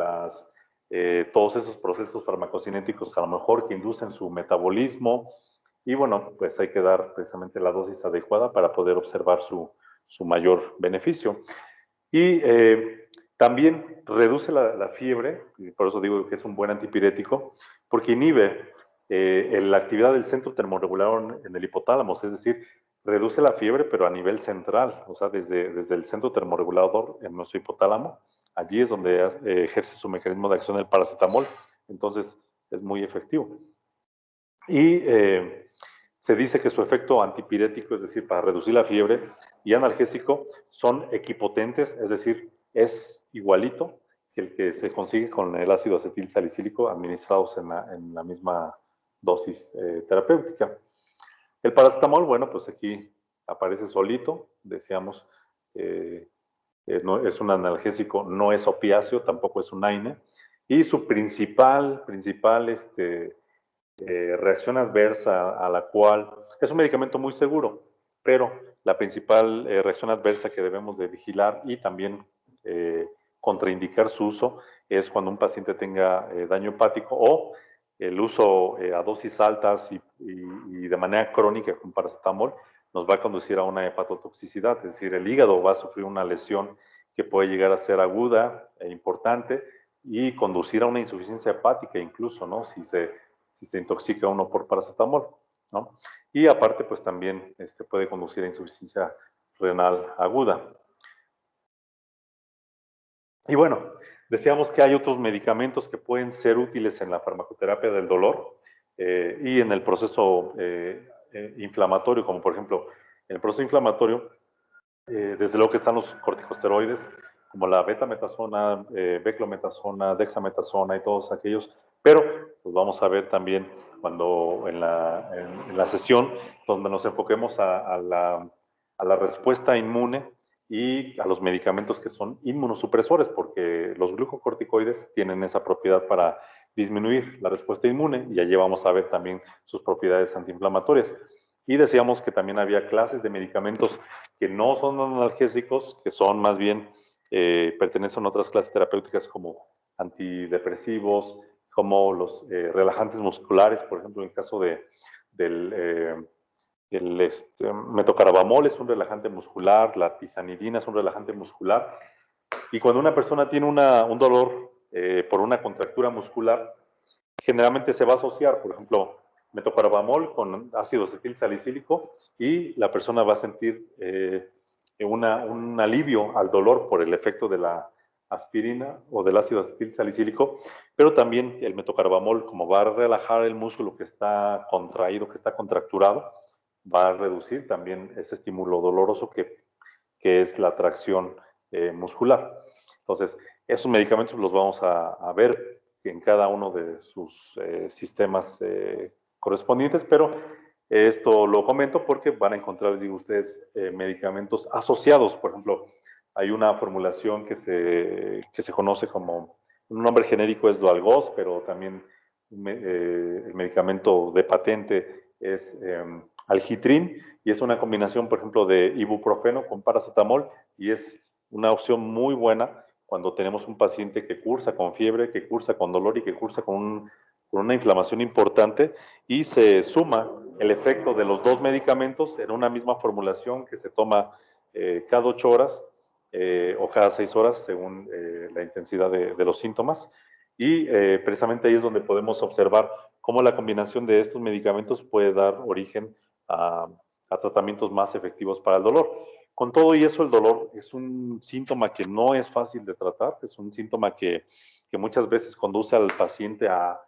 todos esos procesos farmacocinéticos a lo mejor que inducen su metabolismo, y bueno, pues hay que dar precisamente la dosis adecuada para poder observar su mayor beneficio. Y también reduce la fiebre, y por eso digo que es un buen antipirético, porque inhibe la actividad del centro termorregulador en el hipotálamo, es decir, reduce la fiebre, pero a nivel central, o sea, desde el centro termorregulador en nuestro hipotálamo, allí es donde ejerce su mecanismo de acción el paracetamol, entonces es muy efectivo. Y se dice que su efecto antipirético, es decir, para reducir la fiebre, y analgésico son equipotentes, es decir, es igualito que el que se consigue con el ácido acetil salicílico administrados en la misma dosis terapéutica. El paracetamol, bueno, pues aquí aparece solito, decíamos, no, es un analgésico, no es opiáceo, tampoco es un AINE, y su principal reacción adversa a la cual es un medicamento muy seguro, pero la principal reacción adversa que debemos de vigilar y también contraindicar su uso es cuando un paciente tenga daño hepático o el uso a dosis altas y de manera crónica con paracetamol nos va a conducir a una hepatotoxicidad, es decir, el hígado va a sufrir una lesión que puede llegar a ser aguda e importante y conducir a una insuficiencia hepática incluso, ¿no? Si se intoxica uno por paracetamol, ¿no? Y aparte, pues también puede conducir a insuficiencia renal aguda. Y bueno, decíamos que hay otros medicamentos que pueden ser útiles en la farmacoterapia del dolor y en el proceso inflamatorio, como por ejemplo, en el proceso inflamatorio, desde luego que están los corticosteroides, como la betametasona, beclometasona, dexametasona y todos aquellos, pero pues vamos a ver también cuando en la sesión donde nos enfoquemos a la respuesta inmune y a los medicamentos que son inmunosupresores, porque los glucocorticoides tienen esa propiedad para disminuir la respuesta inmune y allí vamos a ver también sus propiedades antiinflamatorias. Y decíamos que también había clases de medicamentos que no son analgésicos, que son más bien, pertenecen a otras clases terapéuticas como antidepresivos, como los relajantes musculares, por ejemplo, en el caso del metocarabamol es un relajante muscular, la tizanidina es un relajante muscular, y cuando una persona tiene un dolor por una contractura muscular, generalmente se va a asociar, por ejemplo, metocarabamol con ácido acetil salicílico y la persona va a sentir un alivio al dolor por el efecto de la aspirina o del ácido acetil salicílico, pero también el metocarabamol, como va a relajar el músculo que está contraído, que está contracturado, va a reducir también ese estímulo doloroso que es la tracción muscular. Entonces, esos medicamentos los vamos a ver en cada uno de sus sistemas correspondientes, pero esto lo comento porque van a encontrar, digo ustedes, medicamentos asociados. Por ejemplo, hay una formulación que se conoce como, un nombre genérico es Dualgoz, pero también el medicamento de patente es Algitrin, y es una combinación, por ejemplo, de ibuprofeno con paracetamol, y es una opción muy buena cuando tenemos un paciente que cursa con fiebre, que cursa con dolor y que cursa con una inflamación importante, y se suma el efecto de los dos medicamentos en una misma formulación que se toma cada 8 horas o cada 6 horas según la intensidad de los síntomas. Y precisamente ahí es donde podemos observar cómo la combinación de estos medicamentos puede dar origen a tratamientos más efectivos para el dolor. Con todo y eso, el dolor es un síntoma que no es fácil de tratar, es un síntoma que muchas veces conduce al paciente a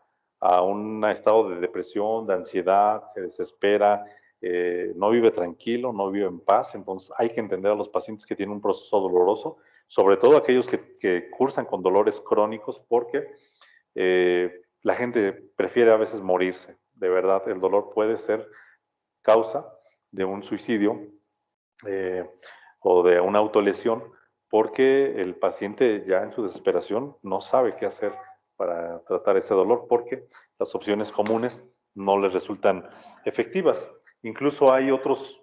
un estado de depresión, de ansiedad, se desespera, no vive tranquilo, no vive en paz. Entonces hay que entender a los pacientes que tienen un proceso doloroso, sobre todo aquellos que cursan con dolores crónicos, porque la gente prefiere a veces morirse. De verdad, el dolor puede ser causa de un suicidio o de una autolesión, porque el paciente ya en su desesperación no sabe qué hacer para tratar ese dolor, porque las opciones comunes no les resultan efectivas. Incluso hay otros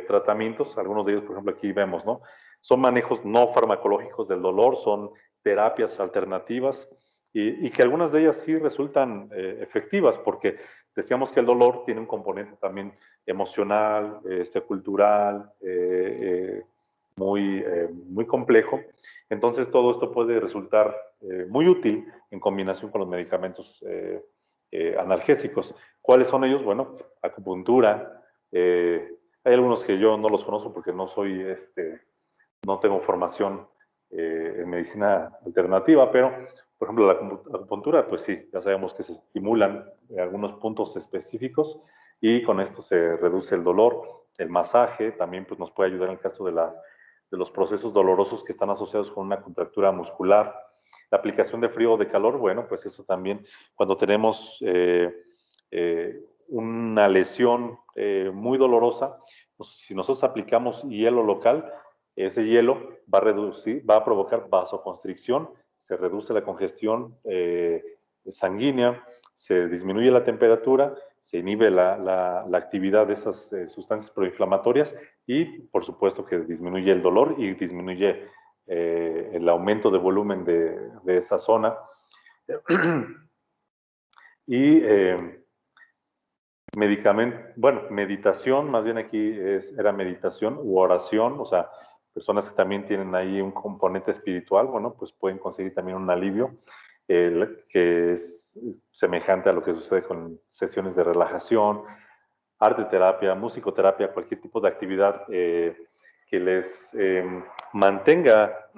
tratamientos, algunos de ellos, por ejemplo, aquí vemos, ¿no? Son manejos no farmacológicos del dolor, son terapias alternativas y que algunas de ellas sí resultan efectivas, porque decíamos que el dolor tiene un componente también emocional, cultural, muy complejo. Entonces todo esto puede resultar muy útil en combinación con los medicamentos analgésicos. ¿Cuáles son ellos? Bueno, acupuntura. Hay algunos que yo no los conozco porque no soy, no tengo formación en medicina alternativa, pero por ejemplo, la acupuntura, pues sí, ya sabemos que se estimulan algunos puntos específicos y con esto se reduce el dolor. El masaje también pues, nos puede ayudar en el caso de los procesos dolorosos que están asociados con una contractura muscular. La aplicación de frío o de calor, bueno, pues eso también, cuando tenemos una lesión muy dolorosa, pues si nosotros aplicamos hielo local, ese hielo va a provocar vasoconstricción, se reduce la congestión sanguínea, se disminuye la temperatura, se inhibe la actividad de esas sustancias proinflamatorias y, por supuesto, que disminuye el dolor y disminuye el aumento de volumen de esa zona. Y meditación, más bien aquí era meditación u oración, o sea, personas que también tienen ahí un componente espiritual, bueno, pues pueden conseguir también un alivio que es semejante a lo que sucede con sesiones de relajación, arte terapia, musicoterapia, cualquier tipo de actividad que les mantenga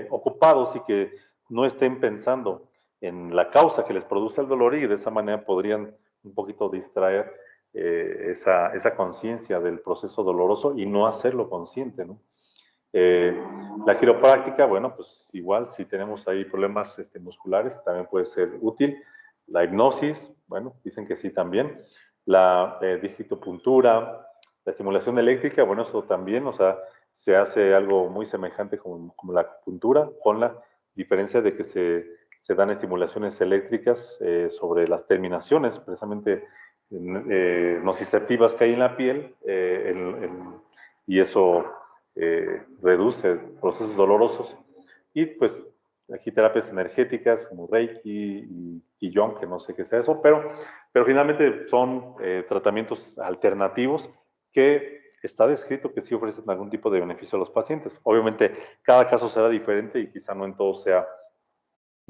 ocupados y que no estén pensando en la causa que les produce el dolor y de esa manera podrían un poquito distraer esa conciencia del proceso doloroso y no hacerlo consciente, ¿no? La quiropráctica, bueno, pues igual si tenemos ahí problemas musculares también puede ser útil. La hipnosis, bueno, dicen que sí también. La digitopuntura, la estimulación eléctrica, bueno, eso también, o sea, se hace algo muy semejante como la acupuntura, con la diferencia de que se dan estimulaciones eléctricas sobre las terminaciones, precisamente nociceptivas que hay en la piel, y eso reduce procesos dolorosos. Y pues aquí terapias energéticas como Reiki y Qigong, que no sé qué sea eso, pero finalmente son tratamientos alternativos que está descrito que sí ofrecen algún tipo de beneficio a los pacientes. Obviamente cada caso será diferente y quizá no en todo sea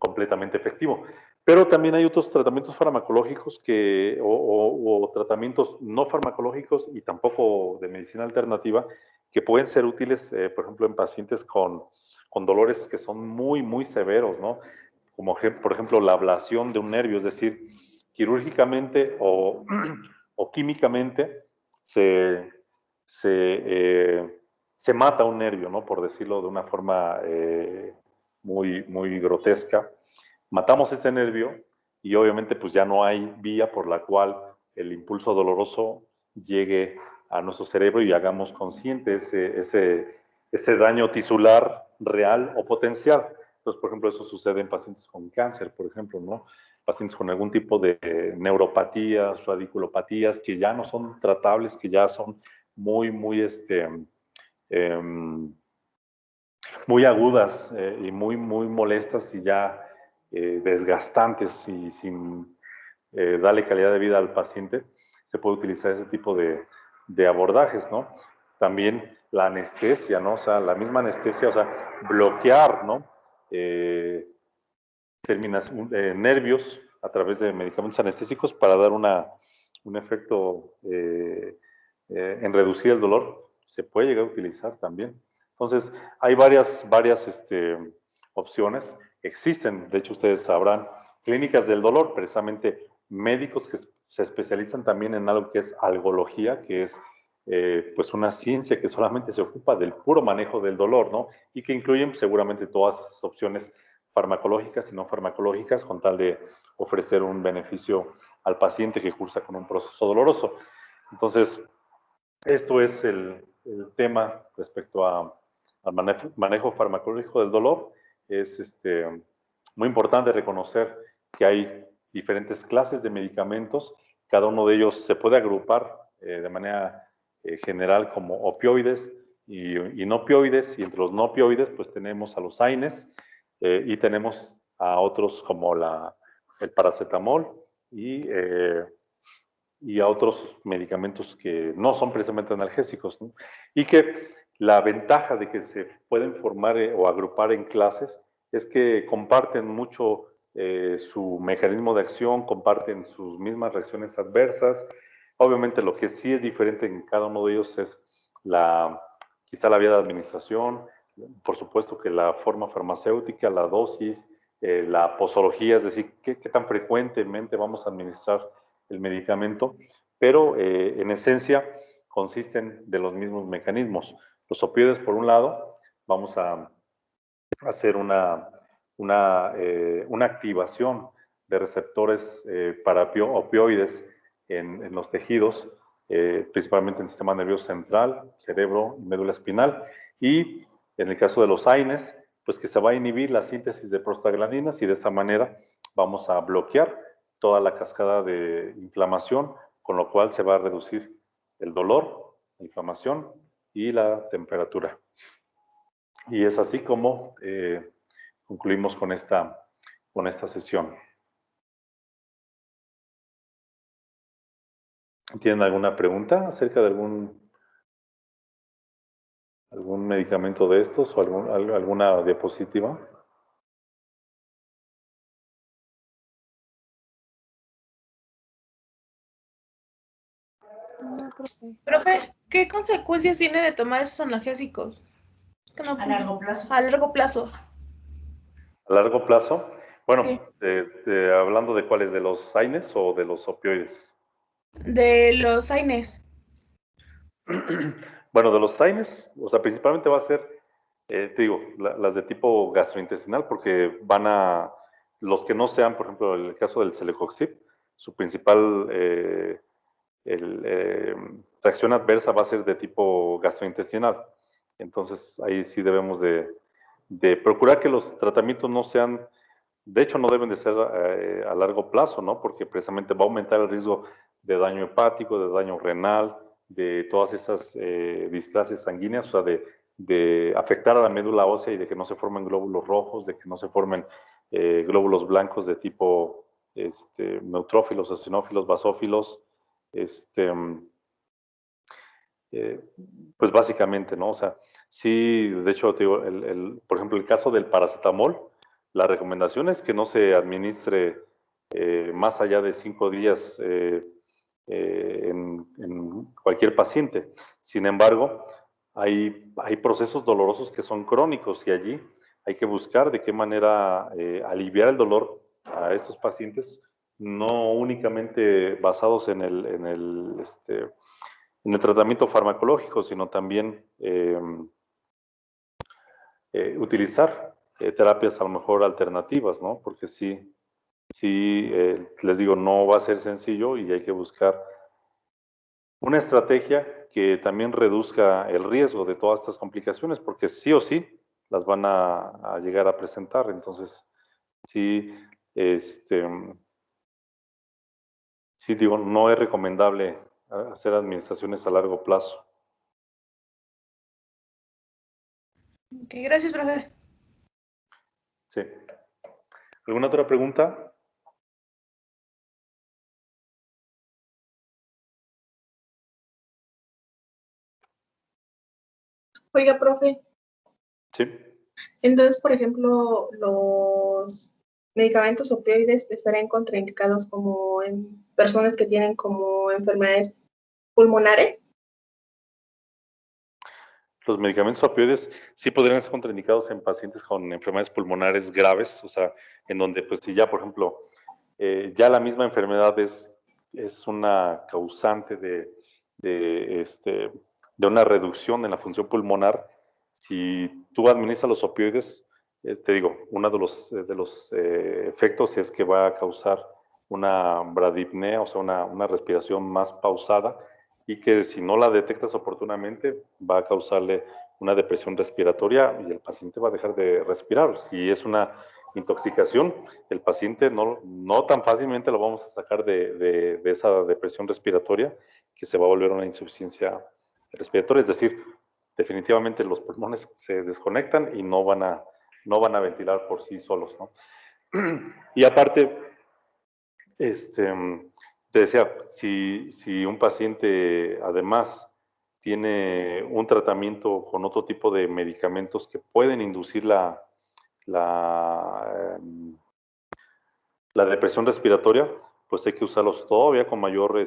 completamente efectivo. Pero también hay otros tratamientos farmacológicos o tratamientos no farmacológicos y tampoco de medicina alternativa que pueden ser útiles, por ejemplo, en pacientes con dolores que son muy, muy severos, ¿no? Como por ejemplo la ablación de un nervio, es decir, quirúrgicamente o químicamente se, se, se mata un nervio, ¿no? Por decirlo de una forma muy, muy grotesca. Matamos ese nervio y obviamente pues ya no hay vía por la cual el impulso doloroso llegue a nuestro cerebro y hagamos consciente ese daño tisular real o potencial. Entonces, por ejemplo, eso sucede en pacientes con cáncer, por ejemplo, ¿no? Pacientes con algún tipo de neuropatías, radiculopatías que ya no son tratables, que ya son muy, muy, muy agudas y muy, muy molestas y ya desgastantes y sin darle calidad de vida al paciente, se puede utilizar ese tipo de abordajes, ¿no? También la anestesia, ¿no? O sea, la misma anestesia, o sea, bloquear, ¿no? Nervios a través de medicamentos anestésicos para dar un efecto en reducir el dolor, se puede llegar a utilizar también. Entonces, hay varias opciones. Existen, de hecho, ustedes sabrán, clínicas del dolor, precisamente médicos que se especializan también en algo que es algología, que es pues una ciencia que solamente se ocupa del puro manejo del dolor, ¿no? Y que incluyen seguramente todas esas opciones farmacológicas y no farmacológicas con tal de ofrecer un beneficio al paciente que cursa con un proceso doloroso. Entonces, esto es el tema respecto al manejo farmacológico del dolor. Es muy importante reconocer que hay diferentes clases de medicamentos. Cada uno de ellos se puede agrupar de manera general como opioides y no opioides. Y entre los no opioides, pues tenemos a los AINES y tenemos a otros como el paracetamol y a otros medicamentos que no son precisamente analgésicos, ¿no? Y que la ventaja de que se pueden formar o agrupar en clases es que comparten mucho su mecanismo de acción, comparten sus mismas reacciones adversas. Obviamente lo que sí es diferente en cada uno de ellos es quizá la vía de administración, por supuesto que la forma farmacéutica, la dosis, la posología, es decir, qué tan frecuentemente vamos a administrar el medicamento, pero en esencia consisten de los mismos mecanismos. Los opioides, por un lado, vamos a hacer una una activación de receptores para opioides en los tejidos, principalmente en el sistema nervioso central, cerebro y médula espinal, y en el caso de los AINES, pues que se va a inhibir la síntesis de prostaglandinas y de esta manera vamos a bloquear toda la cascada de inflamación, con lo cual se va a reducir el dolor, la inflamación y la temperatura. Y es así como concluimos con esta sesión. ¿Tienen alguna pregunta acerca de algún medicamento de estos o alguna diapositiva? Profe, ¿qué consecuencias tiene de tomar esos analgésicos? A largo plazo. A largo plazo. A largo plazo. Bueno, Sí. hablando de cuáles, ¿de los AINES o de los opioides? De los AINES. Bueno, de los AINES, o sea, principalmente va a ser, te digo, las de tipo gastrointestinal, porque los que no sean, por ejemplo, el caso del celecoxib, su principal reacción adversa va a ser de tipo gastrointestinal. Entonces, ahí sí debemos de procurar que los tratamientos no sean, de hecho, no deben de ser a largo plazo, ¿no? Porque precisamente va a aumentar el riesgo de daño hepático, de daño renal, de todas esas displasias sanguíneas, o sea, de afectar a la médula ósea y de que no se formen glóbulos rojos, de que no se formen glóbulos blancos de tipo neutrófilos, eosinófilos, basófilos, pues básicamente, ¿no? O sea, sí, de hecho, te digo, por ejemplo, el caso del paracetamol, la recomendación es que no se administre más allá de 5 días en cualquier paciente. Sin embargo, hay procesos dolorosos que son crónicos y allí hay que buscar de qué manera aliviar el dolor a estos pacientes, no únicamente basados en el tratamiento farmacológico, sino también utilizar terapias a lo mejor alternativas, ¿no? Porque sí, les digo, no va a ser sencillo y hay que buscar una estrategia que también reduzca el riesgo de todas estas complicaciones, porque sí o sí las van a llegar a presentar. Entonces, sí, sí digo, no es recomendable hacer administraciones a largo plazo. Ok, gracias, profe. Sí. ¿Alguna otra pregunta? Oiga, profe, Sí. entonces, por ejemplo, los medicamentos opioides estarían contraindicados como en personas que tienen como enfermedades pulmonares. Los medicamentos opioides sí podrían ser contraindicados en pacientes con enfermedades pulmonares graves, o sea, en donde, pues, si ya, por ejemplo, ya la misma enfermedad es una causante de una reducción en la función pulmonar. Si tú administras los opioides, te digo, uno de los efectos es que va a causar una bradipnea, o sea, una respiración más pausada, y que si no la detectas oportunamente va a causarle una depresión respiratoria y el paciente va a dejar de respirar. Si es una intoxicación, el paciente no tan fácilmente lo vamos a sacar de esa depresión respiratoria, que se va a volver una insuficiencia respiratoria, es decir, definitivamente los pulmones se desconectan y no van a ventilar por sí solos, ¿no? Y aparte, te decía, si un paciente además tiene un tratamiento con otro tipo de medicamentos que pueden inducir la depresión respiratoria, pues hay que usarlos todavía con mayor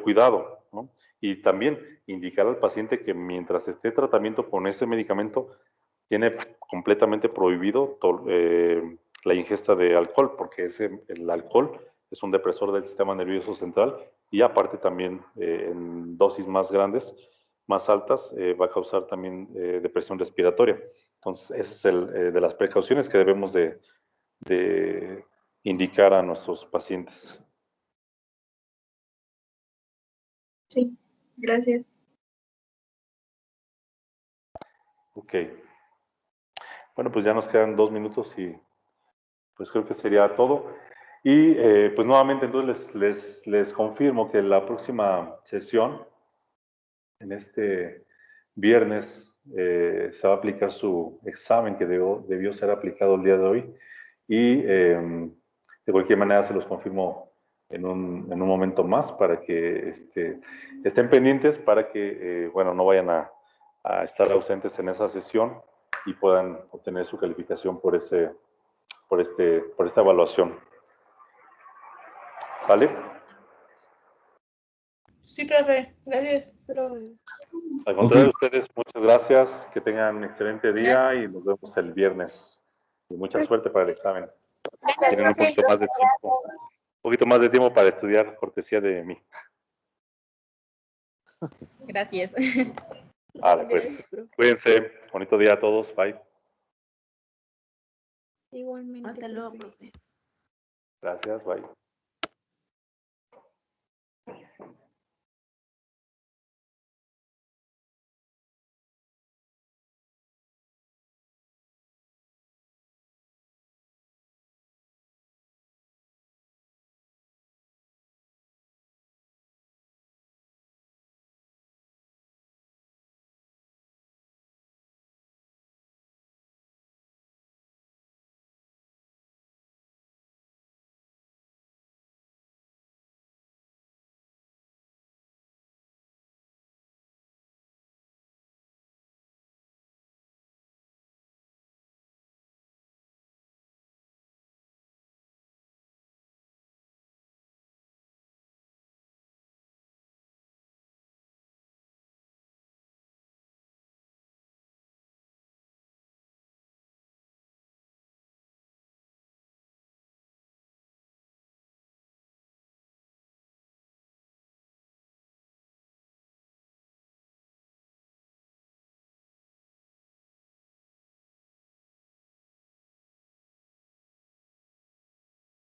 cuidado, ¿no? Y también indicar al paciente que mientras esté tratamiento con ese medicamento, tiene completamente prohibido la ingesta de alcohol, porque el alcohol es un depresor del sistema nervioso central y aparte también en dosis más grandes más altas, va a causar también depresión respiratoria. Entonces, ese es el de las precauciones que debemos de indicar a nuestros pacientes. Sí, gracias. Ok. Bueno, pues ya nos quedan 2 minutos y pues creo que sería todo. Y pues nuevamente entonces les confirmo que la próxima sesión, en este viernes, se va a aplicar su examen que debió ser aplicado el día de hoy. Y de cualquier manera se los confirmo en un momento más para que estén pendientes para que, bueno, no vayan a estar ausentes en esa sesión y puedan obtener su calificación por esta evaluación. ¿Sale? Sí, profe. Gracias. Al contrario de ustedes, muchas gracias. Que tengan un excelente día y nos vemos el viernes. Y mucha suerte para el examen. Tienen un poquito más de tiempo. Un poquito más de tiempo para estudiar, cortesía de mí. Gracias. Vale, pues cuídense. Bonito día a todos. Bye. Igualmente. Hasta luego, profe. Gracias. Bye.